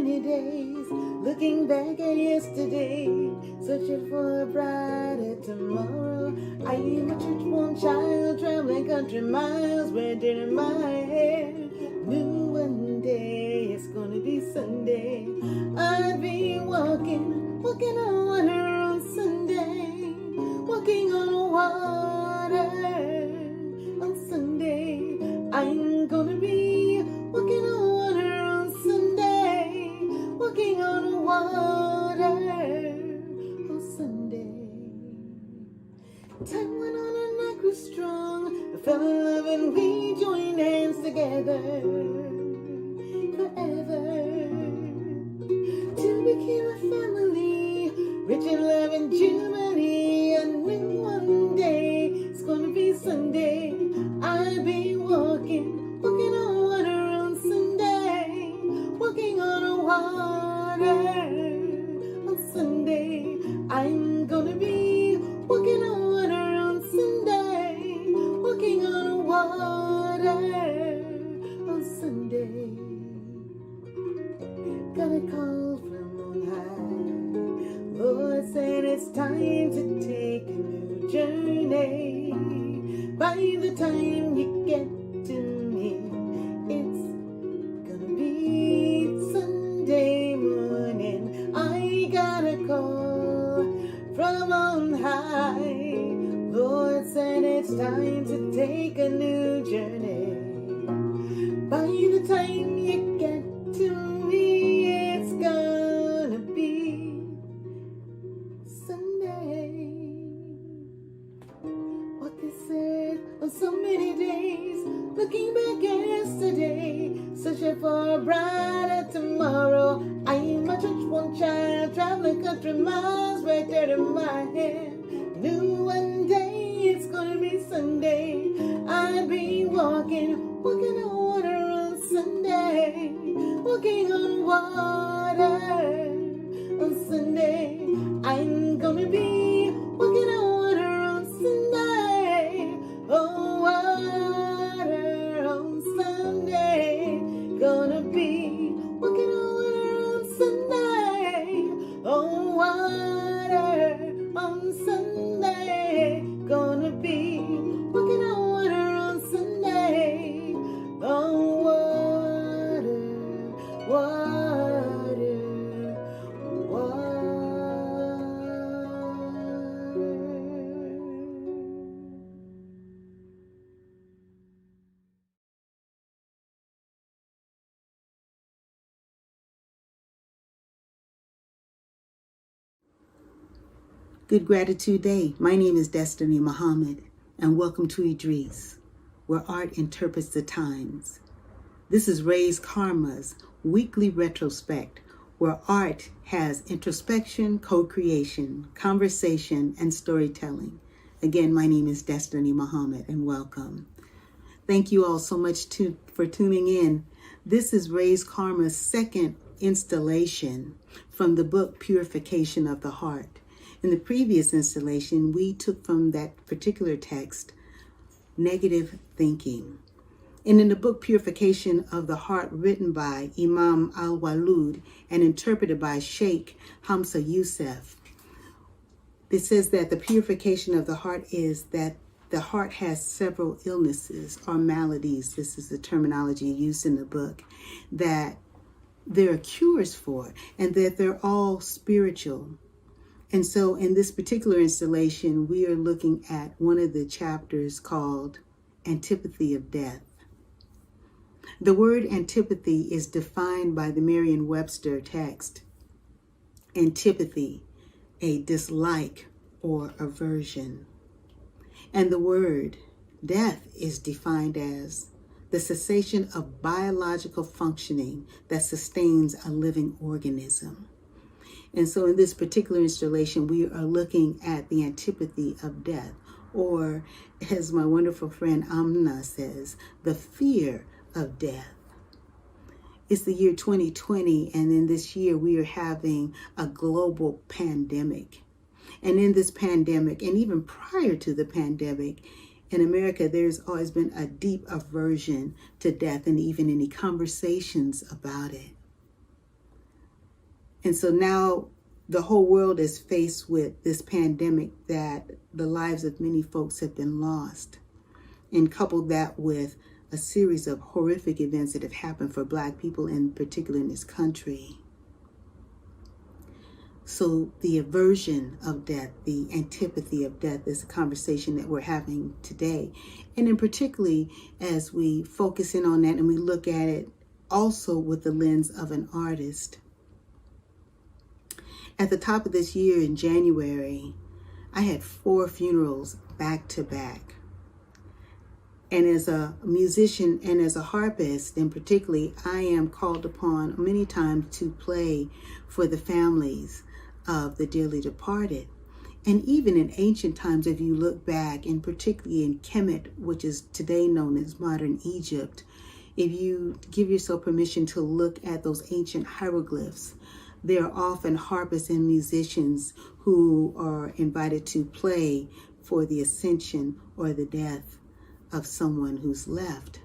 many days, looking back at yesterday, searching for a brighter tomorrow. I am a church-born child, traveling country miles, waiting in my hair. Knew one day it's gonna be Sunday. I'd be walking on water on Sunday, walking on water on Sunday. I'm gonna be walking on water on Sunday, walking on water on Sunday. Time went on and I grew strong. I fell in love and we joined hands together forever. Two became a family, rich in love and jubilee. I knew one day it's gonna be Sunday. I'll be walking on water on Sunday, walking on water on Sunday. I'm gonna be walking on water on Sunday, walking on water on Sunday. Got a call from on high. Lord said it's time to take a new journey. By the time you get to me, it's gonna be Sunday morning. I got a call from on high. Lord said it's time to take a new journey. By the time you get to me, it's gonna be Sunday. What this earth on so many days, looking back at yesterday, searching for a brighter tomorrow. I am a church-born child, traveling country miles, right there in my head. Knew one day it's gonna be Sunday. I'd be walking on water on Sunday, walking on water on Sunday. I'm gonna be walking on water on Sunday, oh water on Sunday. Gonna be walking on water on Sunday, oh water on Sunday. Gonna be walking on water on Sunday, oh water, water, water. Good Gratitude Day. My name is Destiny Muhammad, and welcome to Idris, where art interprets the times. This is Ray's Karma's weekly retrospect, where art has introspection, co-creation, conversation, and storytelling. Again, my name is Destiny Muhammad, and welcome. Thank you all so much for tuning in. This is Ray's Karma's second installation from the book Purification of the Heart. In the previous installation, we took from that particular text, negative thinking. And in the book Purification of the Heart, written by Imam al-Walud and interpreted by Sheikh Hamza Youssef, it says that the purification of the heart is that the heart has several illnesses or maladies. This is the terminology used in the book, that there are cures for, and that they're all spiritual. And so in this particular installation, we are looking at one of the chapters called Antipathy of Death. The word antipathy is defined by the Merriam-Webster text. Antipathy, a dislike or aversion. And the word death is defined as the cessation of biological functioning that sustains a living organism. And so in this particular installation, we are looking at the antipathy of death, or as my wonderful friend Amna says, the fear of death. It's the year 2020, and in this year we are having a global pandemic. And in this pandemic, and even prior to the pandemic, in America, there's always been a deep aversion to death and even any conversations about it. And so now the whole world is faced with this pandemic that the lives of many folks have been lost. And couple that with a series of horrific events that have happened for Black people, in particular in this country. So the aversion of death, the antipathy of death is a conversation that we're having today. And in particularly as we focus in on that and we look at it also with the lens of an artist. At the top of this year in January, I had 4 funerals back to back. And as a musician and as a harpist in particularly, I am called upon many times to play for the families of the dearly departed. And even in ancient times, if you look back, and particularly in Kemet, which is today known as modern Egypt, if you give yourself permission to look at those ancient hieroglyphs, there are often harpists and musicians who are invited to play for the ascension or the death of someone who's left.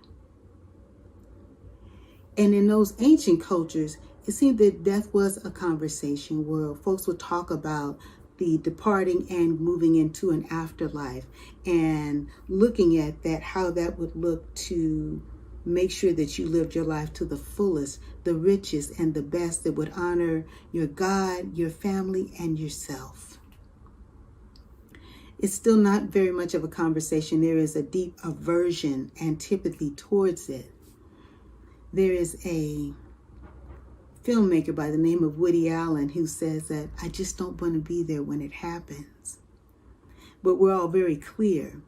And in those ancient cultures, it seemed that death was a conversation where folks would talk about the departing and moving into an afterlife and looking at that, how that would look to make sure that you lived your life to the fullest, the richest and the best that would honor your God, your family, and yourself. It's still not very much of a conversation. There is a deep aversion, antipathy towards it. There is a filmmaker by the name of Woody Allen who says that I just don't want to be there when it happens. But we're all very clear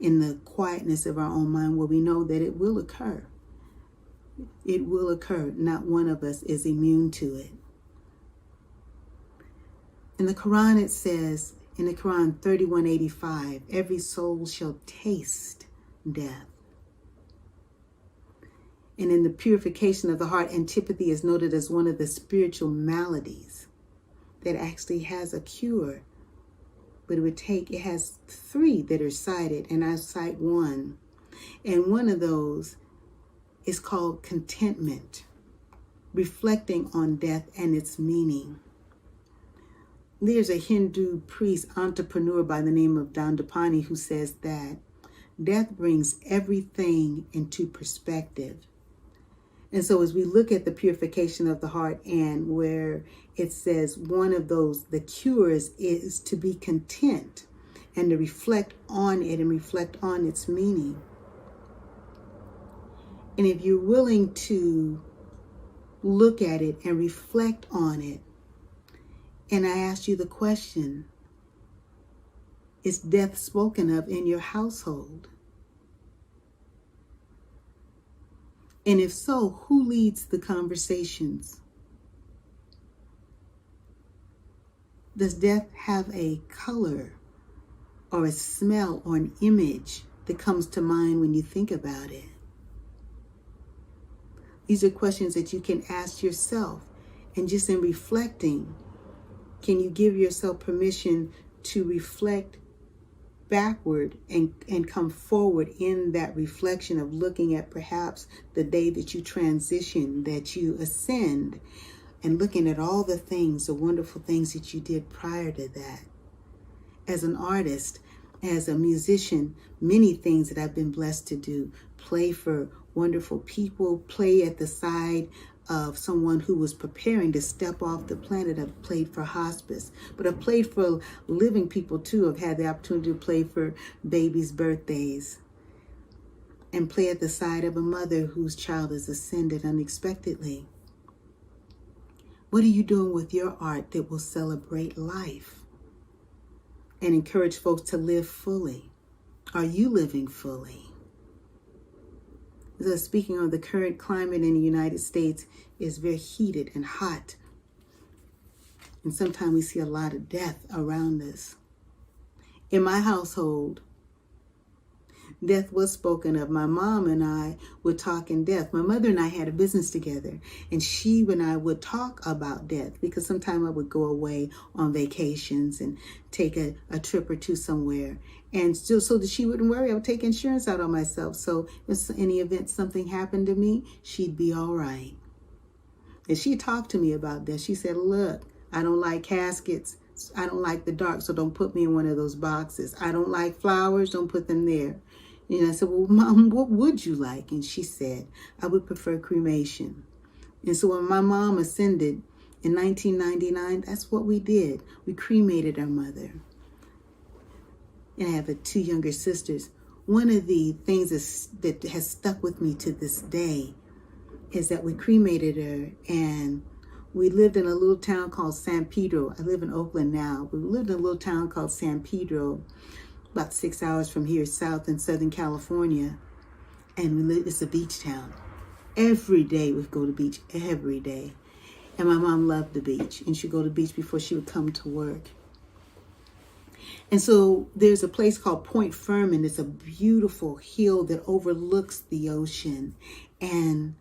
in the quietness of our own mind where we know that it will occur. It will occur. Not one of us is immune to it. In the Quran, it says, in the Quran 31:85, every soul shall taste death. And in the purification of the heart, antipathy is noted as one of the spiritual maladies that actually has a cure. But it has 3 that are cited, and I cite one. And one of those is called contentment, reflecting on death and its meaning. There's a Hindu priest, entrepreneur by the name of Dandapani who says that death brings everything into perspective. And so as we look at the purification of the heart and where it says one of those, the cures is to be content and to reflect on it and reflect on its meaning. And if you're willing to look at it and reflect on it, and I ask you the question, is death spoken of in your household? And if so, who leads the conversations? Does death have a color or a smell or an image that comes to mind when you think about it? These are questions that you can ask yourself. And just in reflecting, can you give yourself permission to reflect backward and come forward in that reflection of looking at perhaps the day that you transition, that you ascend, and looking at all the things, the wonderful things that you did prior to that. As an artist, as a musician, many things that I've been blessed to do. Play for wonderful people, play at the side of someone who was preparing to step off the planet. I've played for hospice, but I've played for living people too. I've had the opportunity to play for babies' birthdays and play at the side of a mother whose child has ascended unexpectedly. What are you doing with your art that will celebrate life and encourage folks to live fully? Are you living fully? So speaking of the current climate in the United States is very heated and hot. And sometimes we see a lot of death around us. In my household, death was spoken of. My mom and I would talk in death. My mother and I had a business together, and she and I would talk about death because sometimes I would go away on vacations and take a trip or two somewhere. And still, so that she wouldn't worry, I would take insurance out on myself. So if in the event something happened to me, she'd be all right. And she talked to me about that. She said, look, I don't like caskets. I don't like the dark, so don't put me in one of those boxes. I don't like flowers, don't put them there. And I said, well, Mom, what would you like? And she said, I would prefer cremation. And so when my mom ascended in 1999, that's what we did. We cremated our mother. And I have 2 younger sisters. One of the things that has stuck with me to this day is that we cremated her, and we lived in a little town called San Pedro. I live in Oakland now. We lived in a little town called San Pedro, about 6 hours from here, south in Southern California. And it's a beach town. Every day we'd go to the beach, every day. And my mom loved the beach, and she'd go to the beach before she would come to work. And so there's a place called Point Fermin. It's a beautiful hill that overlooks the ocean. And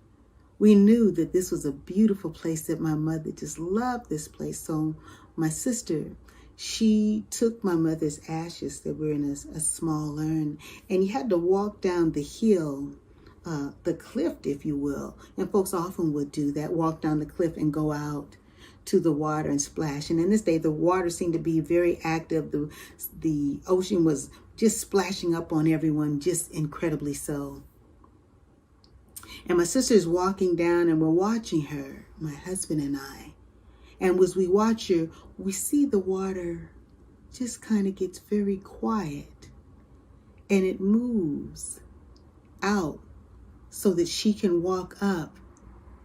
we knew that this was a beautiful place, that my mother just loved this place. So my sister, she took my mother's ashes that were in a small urn, and you had to walk down the hill, the cliff, if you will. And folks often would do that, walk down the cliff and go out to the water and splash. And in this day, the water seemed to be very active. The ocean was just splashing up on everyone, just incredibly so. And my sister's walking down, and we're watching her, my husband and I. And as we watch her, we see the water just kind of gets very quiet, and it moves out so that she can walk up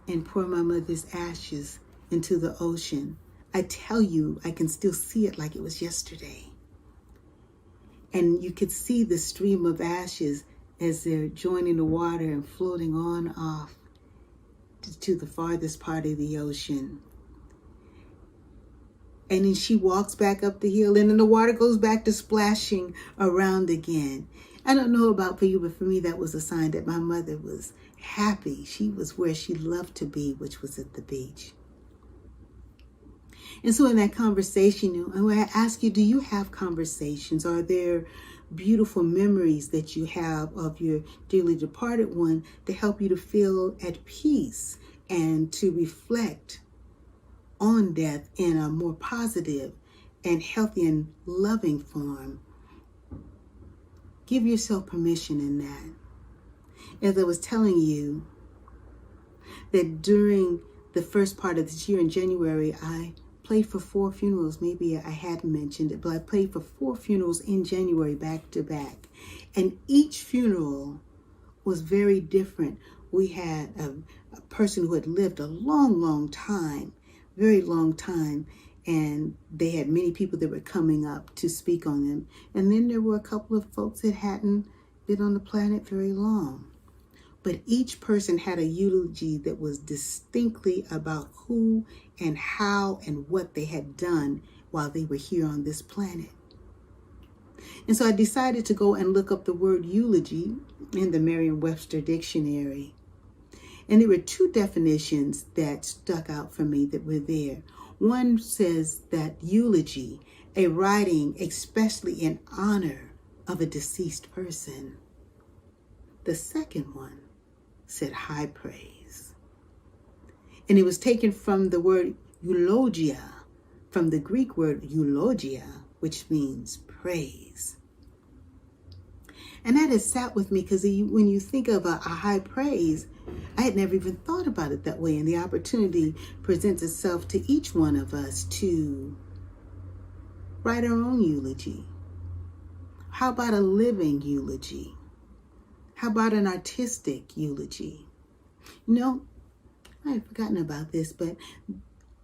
and pour my mother's ashes into the ocean. I tell you, I can still see it like it was yesterday. And you could see the stream of ashes as they're joining the water and floating on off to the farthest part of the ocean. And then she walks back up the hill, and then the water goes back to splashing around again. I don't know about for you, but for me, that was a sign that my mother was happy. She was where she loved to be, which was at the beach. And so in that conversation, I ask you, do you have conversations? Are there beautiful memories that you have of your dearly departed one to help you to feel at peace and to reflect on death in a more positive and healthy and loving form? Give yourself permission in that. As I was telling you, that during the first part of this year in January, I played for 4 funerals. Maybe I hadn't mentioned it, but I played for 4 funerals in January back to back. And each funeral was very different. We had a person who had lived a long, long time, very long time, and they had many people that were coming up to speak on them. And then there were a couple of folks that hadn't been on the planet very long. But each person had a eulogy that was distinctly about who and how and what they had done while they were here on this planet. And so I decided to go and look up the word eulogy in the Merriam-Webster dictionary. And there were 2 definitions that stuck out for me that were there. One says that eulogy, a writing especially in honor of a deceased person. The second one said high praise. And it was taken from the word eulogia, from the Greek word eulogia, which means praise. And that has sat with me because when you think of a high praise, I had never even thought about it that way. And the opportunity presents itself to each one of us to write our own eulogy. How about a living eulogy? How about an artistic eulogy? You know, I had forgotten about this, but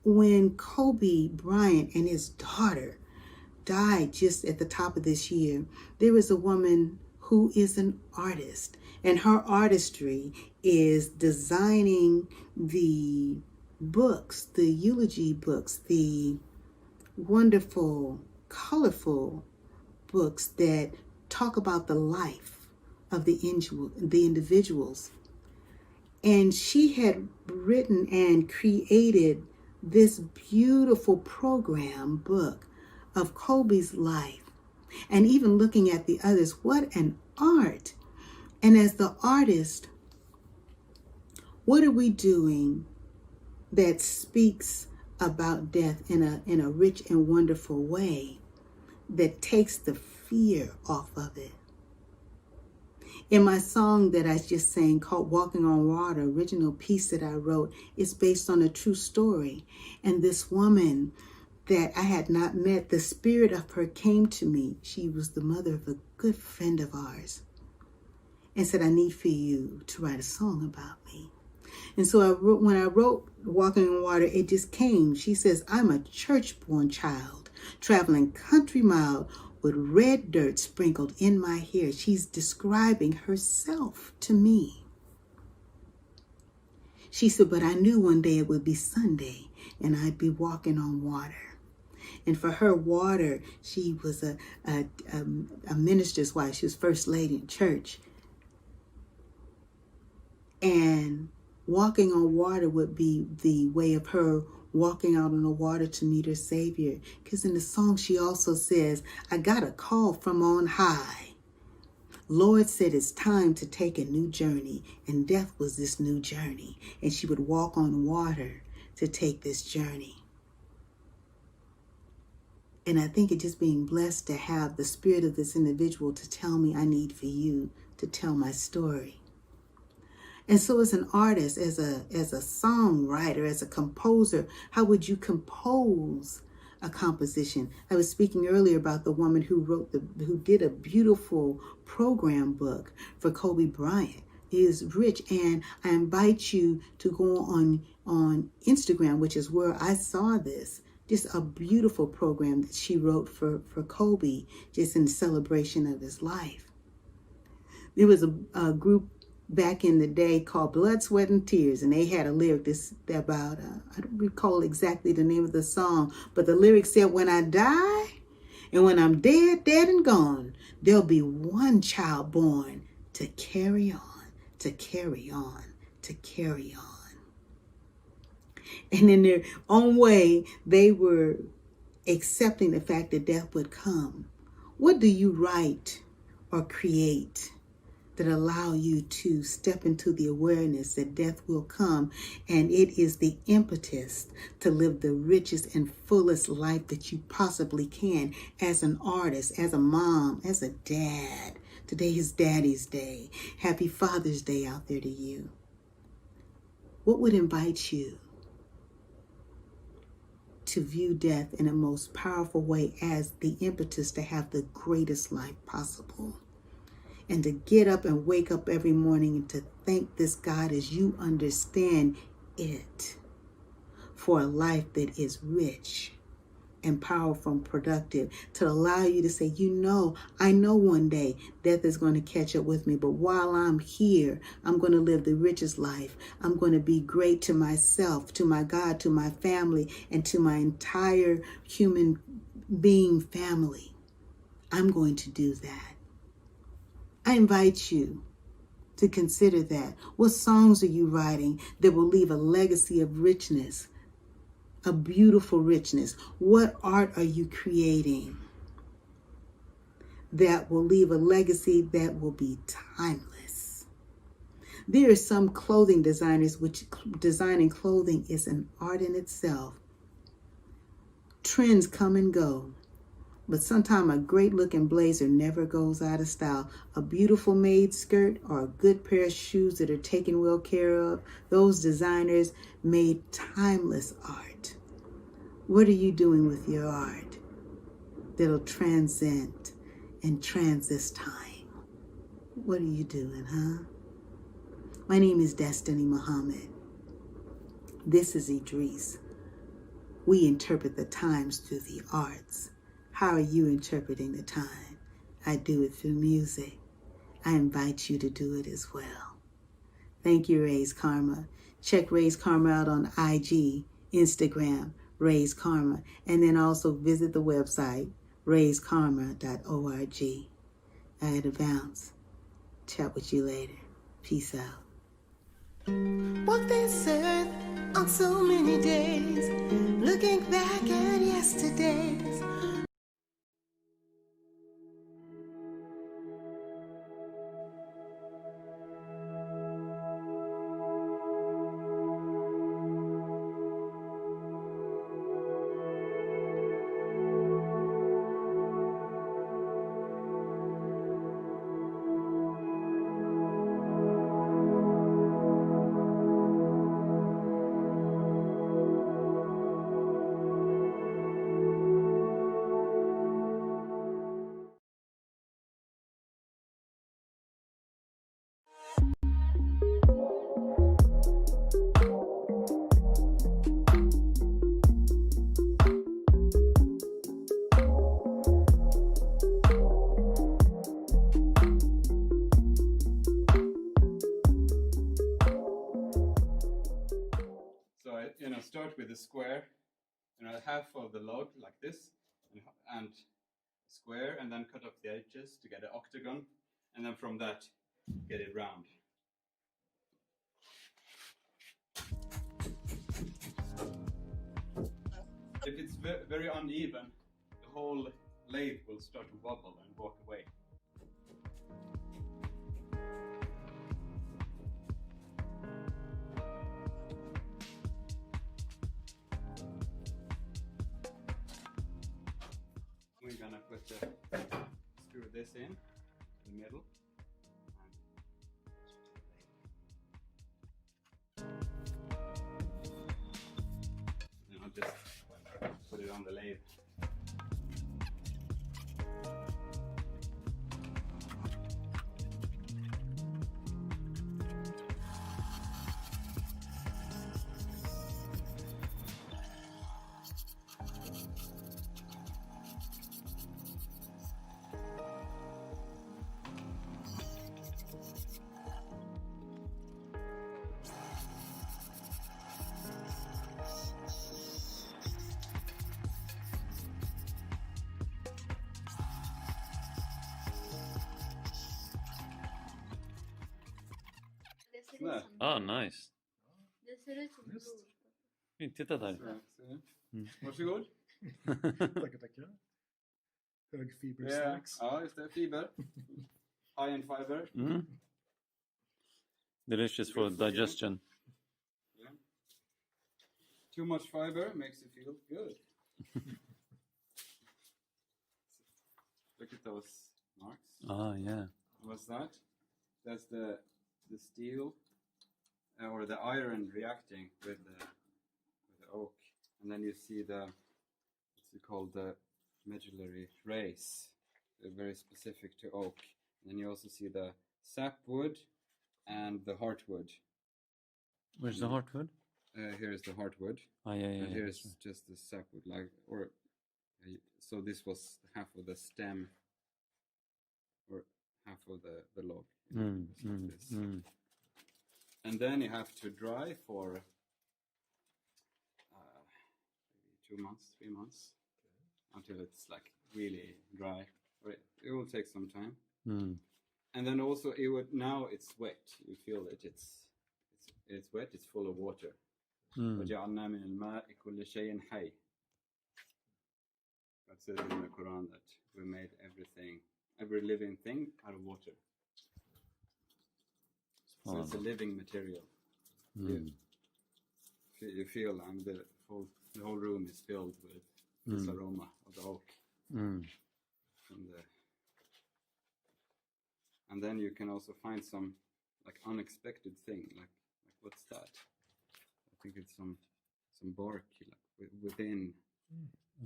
when Kobe Bryant and his daughter died just at the top of this year, there was a woman who is an artist, and her artistry is designing the books, the eulogy books, the wonderful, colorful books that talk about the life of the individuals. And she had written and created this beautiful program book of Kobe's life. And even looking at the others, what an art. And as the artist, what are we doing that speaks about death in a rich and wonderful way that takes the fear off of it. In my song that I just sang called Walking on Water, original piece that I wrote, is based on a true story. And this woman that I had not met, the spirit of her came to me. She was the mother of a good friend of ours and said, I need for you to write a song about me. And so when I wrote Walking on Water, it just came. She says, I'm a church-born child, traveling country mile with red dirt sprinkled in my hair. She's describing herself to me. She said, but I knew one day it would be Sunday and I'd be walking on water. And for her, water, she was a minister's wife. She was first lady in church. And walking on water would be the way of her walking out on the water to meet her Savior. Because in the song, she also says, I got a call from on high. Lord said it's time to take a new journey. And death was this new journey. And she would walk on water to take this journey. And I think it just being blessed to have the spirit of this individual to tell me I need for you to tell my story. And so as an artist, as a songwriter, as a composer, how would you compose a composition? I was speaking earlier about the woman who did a beautiful program book for Kobe Bryant. He is rich, and I invite you to go on Instagram, which is where I saw this. Just a beautiful program that she wrote for Kobe, just in celebration of his life. There was a group back in the day called Blood, Sweat, and Tears, and they had a lyric about, I don't recall exactly the name of the song, but the lyric said, when I die and when I'm dead and gone, there'll be one child born to carry on, to carry on, to carry on. And in their own way, they were accepting the fact that death would come. What do you write or create that allow you to step into the awareness that death will come, and it is the impetus to live the richest and fullest life that you possibly can as an artist, as a mom, as a dad? Today is Daddy's Day. Happy Father's Day out there to you. What would invite you to view death in a most powerful way as the impetus to have the greatest life possible? And to get up and wake up every morning and to thank this God as you understand it for a life that is rich and powerful and productive, to allow you to say, I know one day death is going to catch up with me, but while I'm here, I'm going to live the richest life. I'm going to be great to myself, to my God, to my family, and to my entire human being family. I'm going to do that. I invite you to consider that. What songs are you writing that will leave a legacy of richness, a beautiful richness? What art are you creating that will leave a legacy that will be timeless? There are some clothing designers which designing clothing is an art in itself. Trends come and go. But sometimes a great looking blazer never goes out of style. A beautiful made skirt or a good pair of shoes that are taken well care of, those designers made timeless art. What are you doing with your art that'll transcend and transist time? What are you doing, huh? My name is Destiny Muhammad. This is Idris. We interpret the times through the arts. How are you interpreting the time? I do it through music. I invite you to do it as well. Thank you, Raise Karma. Check Raise Karma out on IG, Instagram, Raise Karma, and then also visit the website, raisekarma.org. I had a bounce. Chat with you later. Peace out. Walk this earth on so many days, looking back at yesterdays. a square, half of the log like this, and a square, and then cut off the edges to get an octagon, and then from that get it round. If it's very uneven, the whole lathe will start to wobble and walk away. We're gonna screw this in the middle. And I'll just put it on the lathe. Ah, nice. Visst. Titta där. Varsågod. Tackar, tackar. Högfiber snacks. Ja, just det. Fiber. High in fiber. Delicious for digestion. Yeah. Too much fiber makes you feel good. Look at those marks. Ah, yeah. What's that? That's the steel or the iron reacting with the oak, and then you see what's called the medullary rays, very specific to oak. And then you also see the sapwood and the heartwood. Where's the heartwood? Here is the heartwood. Ah, yeah. And here's just the sapwood, so this was half of the stem, or half of the log. And then you have to dry for maybe 2 months, 3 months, until it's like really dry. Or it will take some time. And then also now it's wet. You feel it. It's wet. It's full of water. وَجَعَلْنَا مِنَ الْمَاءِ كُلِّ شَيْءٍ حَيٍّ. God says in the Quran that we made every living thing out of water. So it's a living material. You feel the whole room is filled with this aroma of the oak. And then you can also find some like unexpected thing, like what's that? I think it's some bark like within.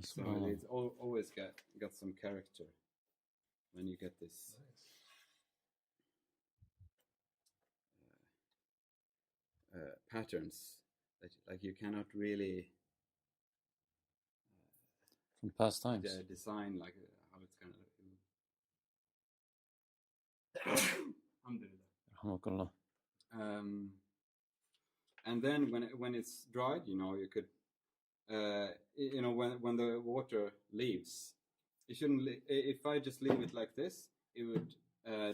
So it's always got some character when you get this. Patterns that like you cannot really from past times design like how it's gonna Alhamdulillah. And then when it's dried, you could when the water leaves, you shouldn't if I just leave it like this, it would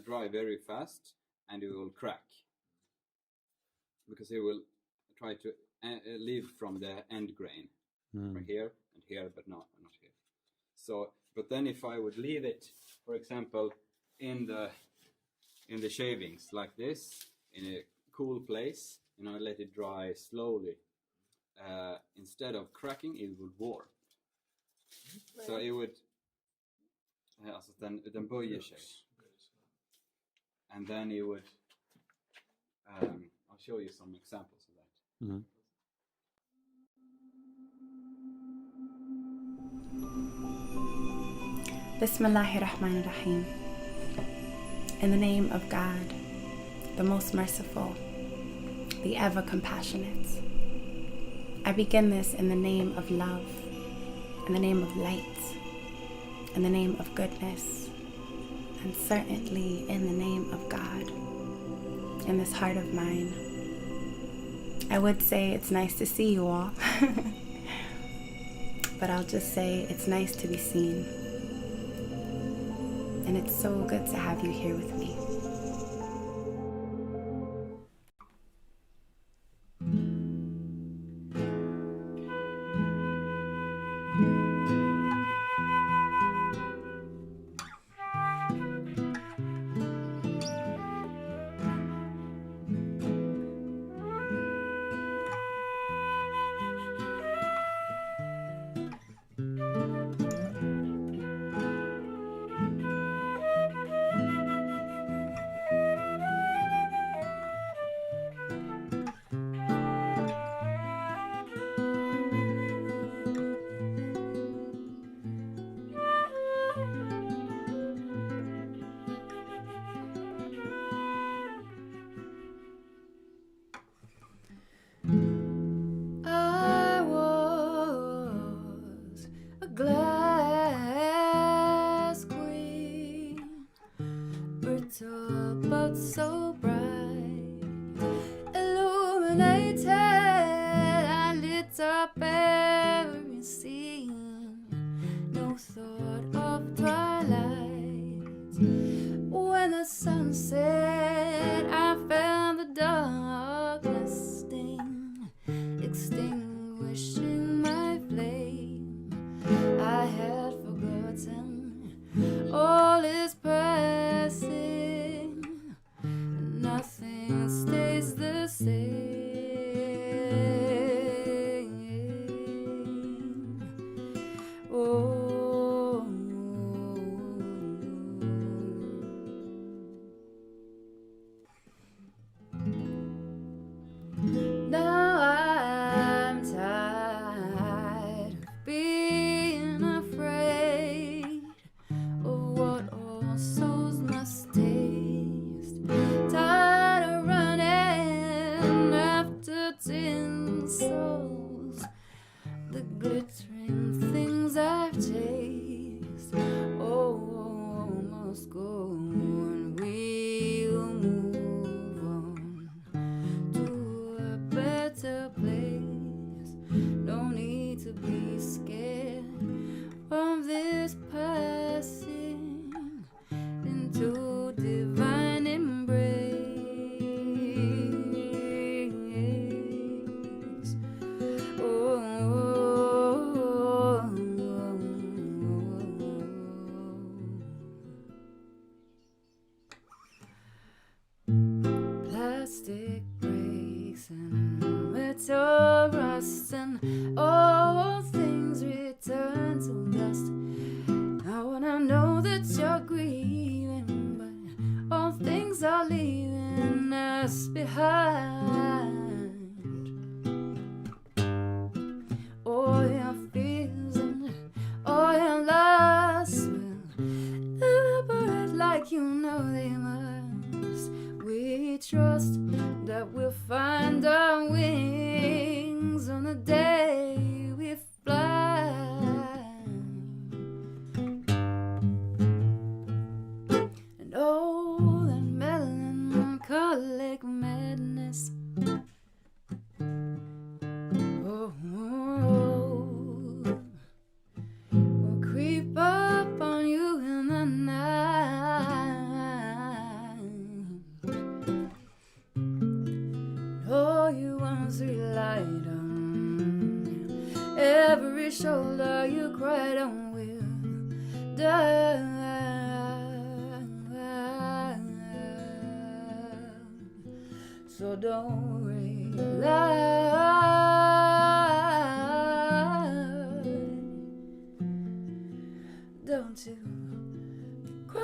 dry very fast and it will crack, because it will try to leave from the end grain, from here and here, but not here. So, but then if I would leave it, for example, in the shavings like this, in a cool place, let it dry slowly, instead of cracking, it would warp. So it would, den böjer sig. And then it would, I'll show you some examples of that. Bismillahirrahmanirrahim. In the name of God, the most merciful, the ever compassionate. I begin this in the name of love, in the name of light, in the name of goodness, and certainly in the name of God, in this heart of mine. I would say it's nice to see you all. but I'll just say it's nice to be seen. And it's so good to have you here with me. I was a glass queen, brittle but so bright, illuminated. I lit up every scene, no thought of twilight. When the sun set, I found the darkness sting, extinguishing my flame. I had forgotten all is passing, nothing stays the same. Oh. Now I'm tired of being afraid of what all souls must taste. Tired of running after tin souls, the glittering things I've chased. Oh, must go and we'll move on to a better place. No need to be scared of this passing into divine embrace. Oh, plastic breaks and metal rust, and all things return to dust. Now when I know that you're grieving, but all things are leaving us behind. All your fears and all your loss will evaporate like you know they must. We trust that we'll find our wings on the day we fly. And all that melancholic madness, oh, will creep up on you in the night. Oh, you once relied on, every shoulder you cried on will die. So don't rely, don't you cry,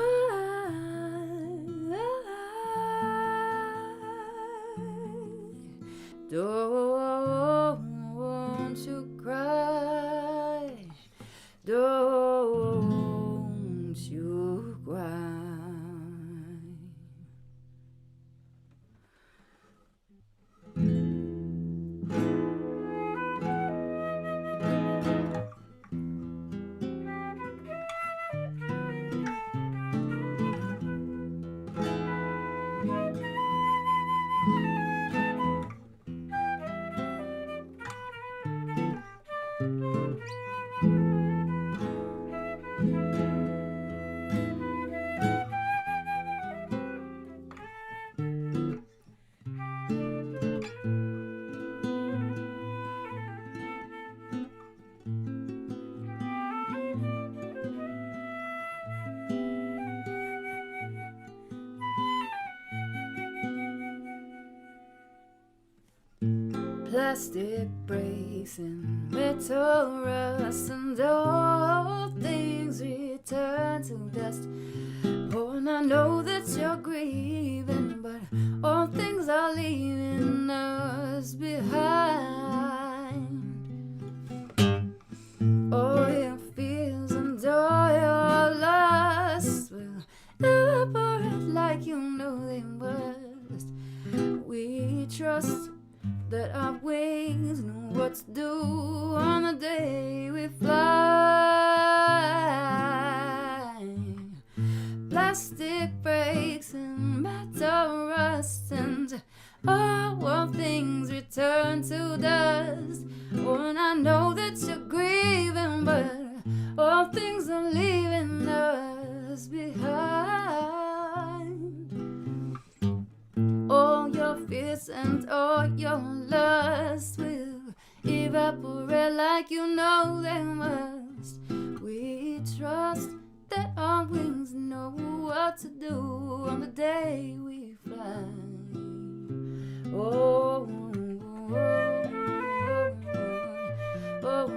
don't you cry, don't you cry. plastic breaks and metal rust, and all things return to dust. Oh, and I know that you're grieving, but all things are leaving us behind. All your fears and all your lusts will evaporate like you know they must. We trust that our wings know what to do on the day we fly. Plastic breaks and metal rust, and all things return to dust. Oh, and I know that you're grieving, but all things are leaving us behind. All your fears and all your lusts will evaporate like you know they must. We trust that our wings know what to do on the day we fly. Oh, oh, oh, oh,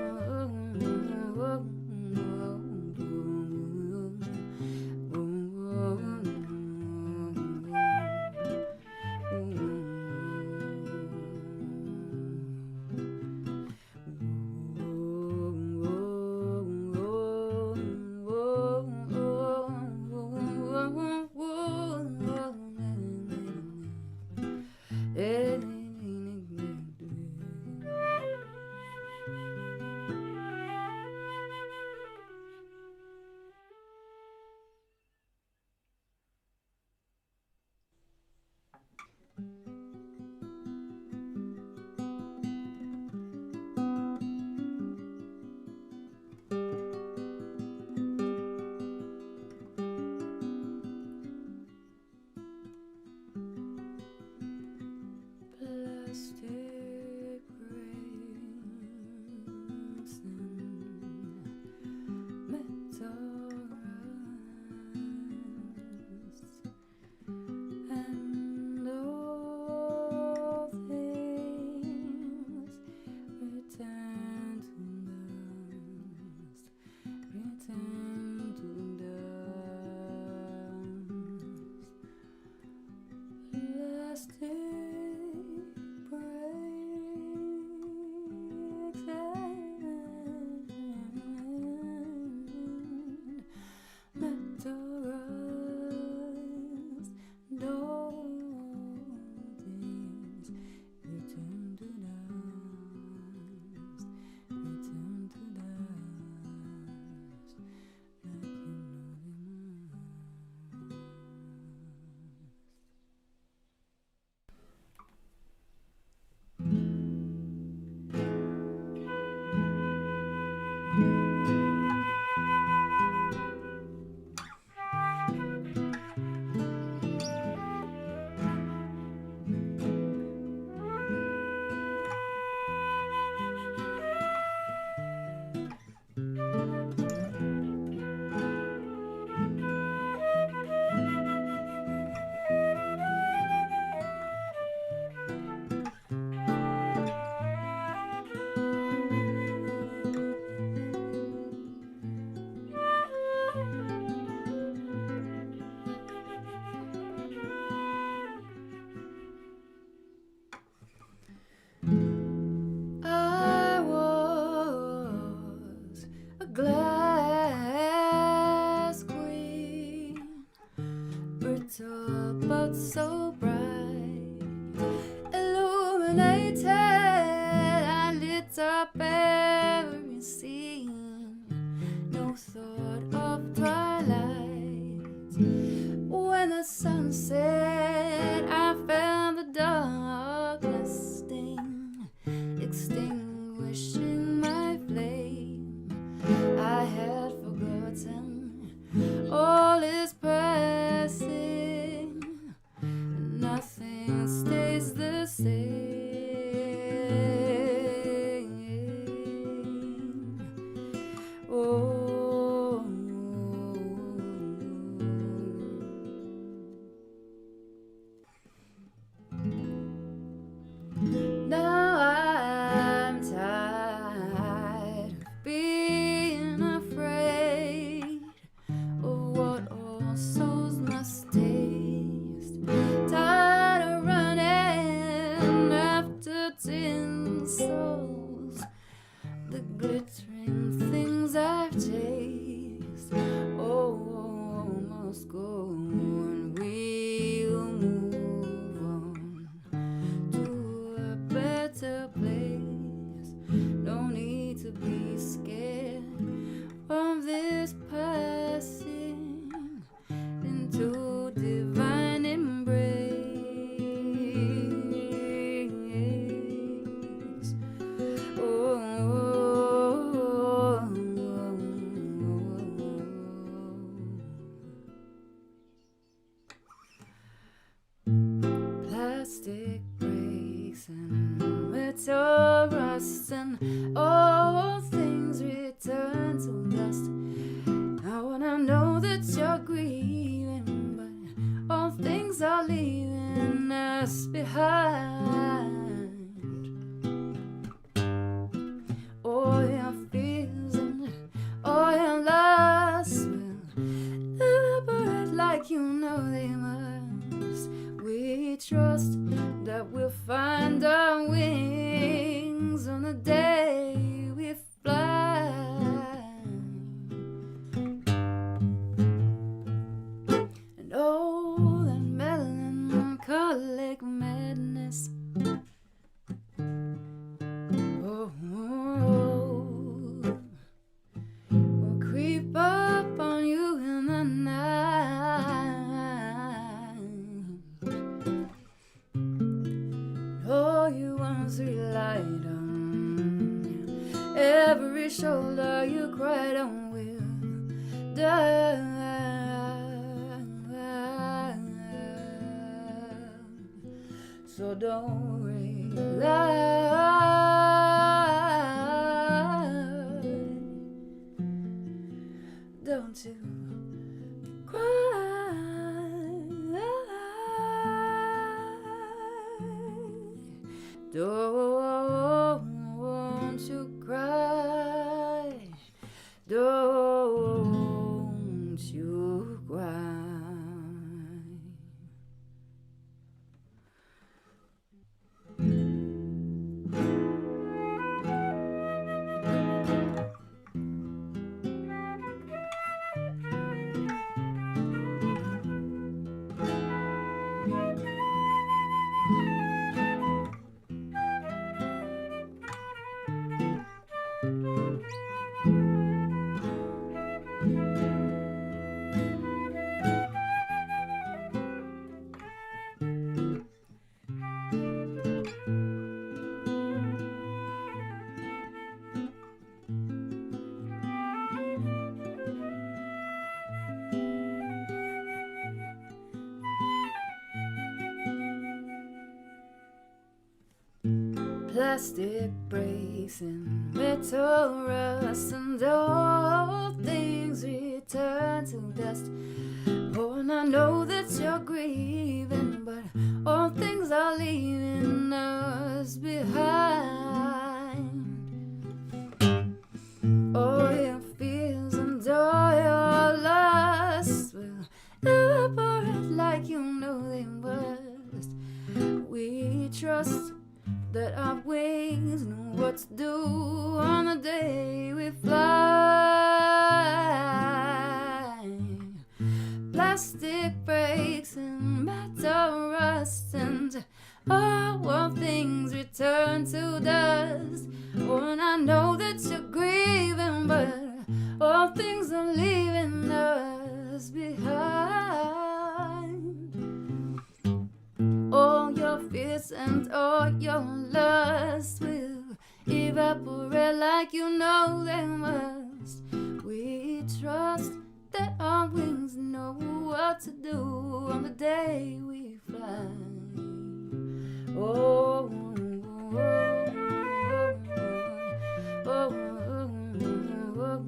glass queen, brittle but so bright, illuminated and lit up every scene. No thought of twilight. When the sun set, I found the darkness sting, extinguishing my flame. I had forgotten all is passing, nothing stays the same. leaving us behind. All your fears and all your lusts will evaporate like you know they must. We trust that we'll find our wings on the day we fly. And oh, that melancholic madness, oh, will creep up on you in the night. Oh, you once relied on, every shoulder you cried on will die. So don't rely, don't you cry, don't you cry, don't you cry. Plastic breaks and metal rust, and all things return to dust. Oh, and I know that you're grieving, but all things are leaving us behind. All your fears and all your lusts will evaporate like you know they must. We trust that our wings know what to do on the day we fly. Plastic breaks and metal rust, and all things return to dust. Oh, and I know that you're grieving, but all things are leaving us behind. All your fears and all your lusts will evaporate like you know they must. We trust that our wings know what to do on the day we fly. Oh, oh, oh, oh, oh,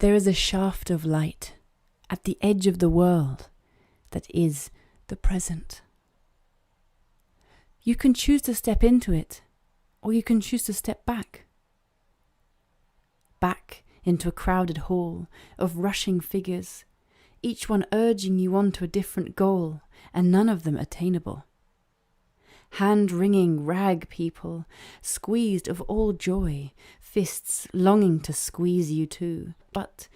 There is a shaft of light at the edge of the world that is the present. You can choose to step into it, or you can choose to step back. Back into a crowded hall of rushing figures, each one urging you on to a different goal, and none of them attainable. Hand-wringing rag people, squeezed of all joy, fists longing to squeeze you too. But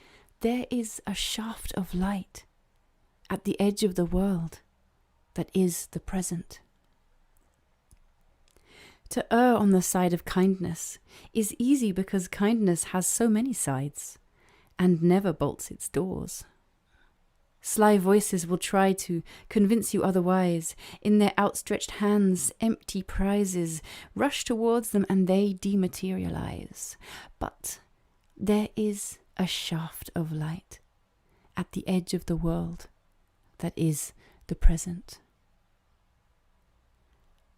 there is a shaft of light at the edge of the world that is the present. To err on the side of kindness is easy because kindness has so many sides and never bolts its doors. Sly voices will try to convince you otherwise. In their outstretched hands, empty prizes rush towards them and they dematerialize. But there is a shaft of light at the edge of the world that is the present.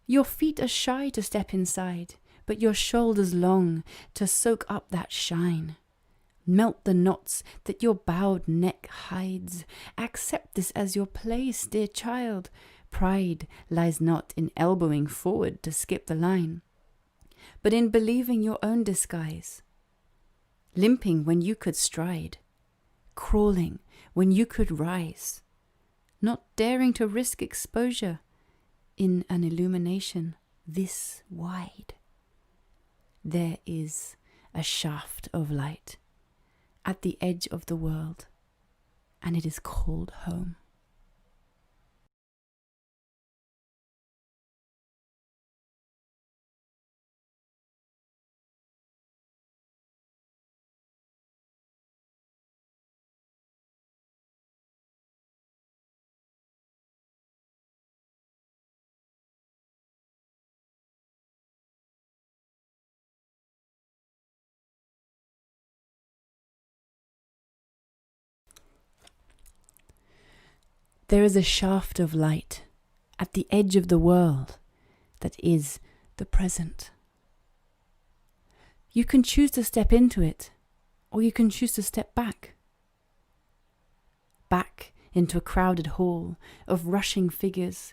Your feet are shy to step inside, but your shoulders long to soak up that shine. Melt the knots that your bowed neck hides. Accept this as your place, dear child. Pride lies not in elbowing forward to skip the line, but in believing your own disguise. Limping when you could stride, crawling when you could rise, not daring to risk exposure in an illumination this wide. There is a shaft of light at the edge of the world, and it is called home. There is a shaft of light at the edge of the world that is the present. You can choose to step into it, or you can choose to step back. Back into a crowded hall of rushing figures,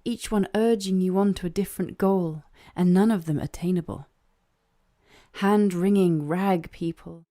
each one urging you on to a different goal, and none of them attainable. Hand-wringing rag people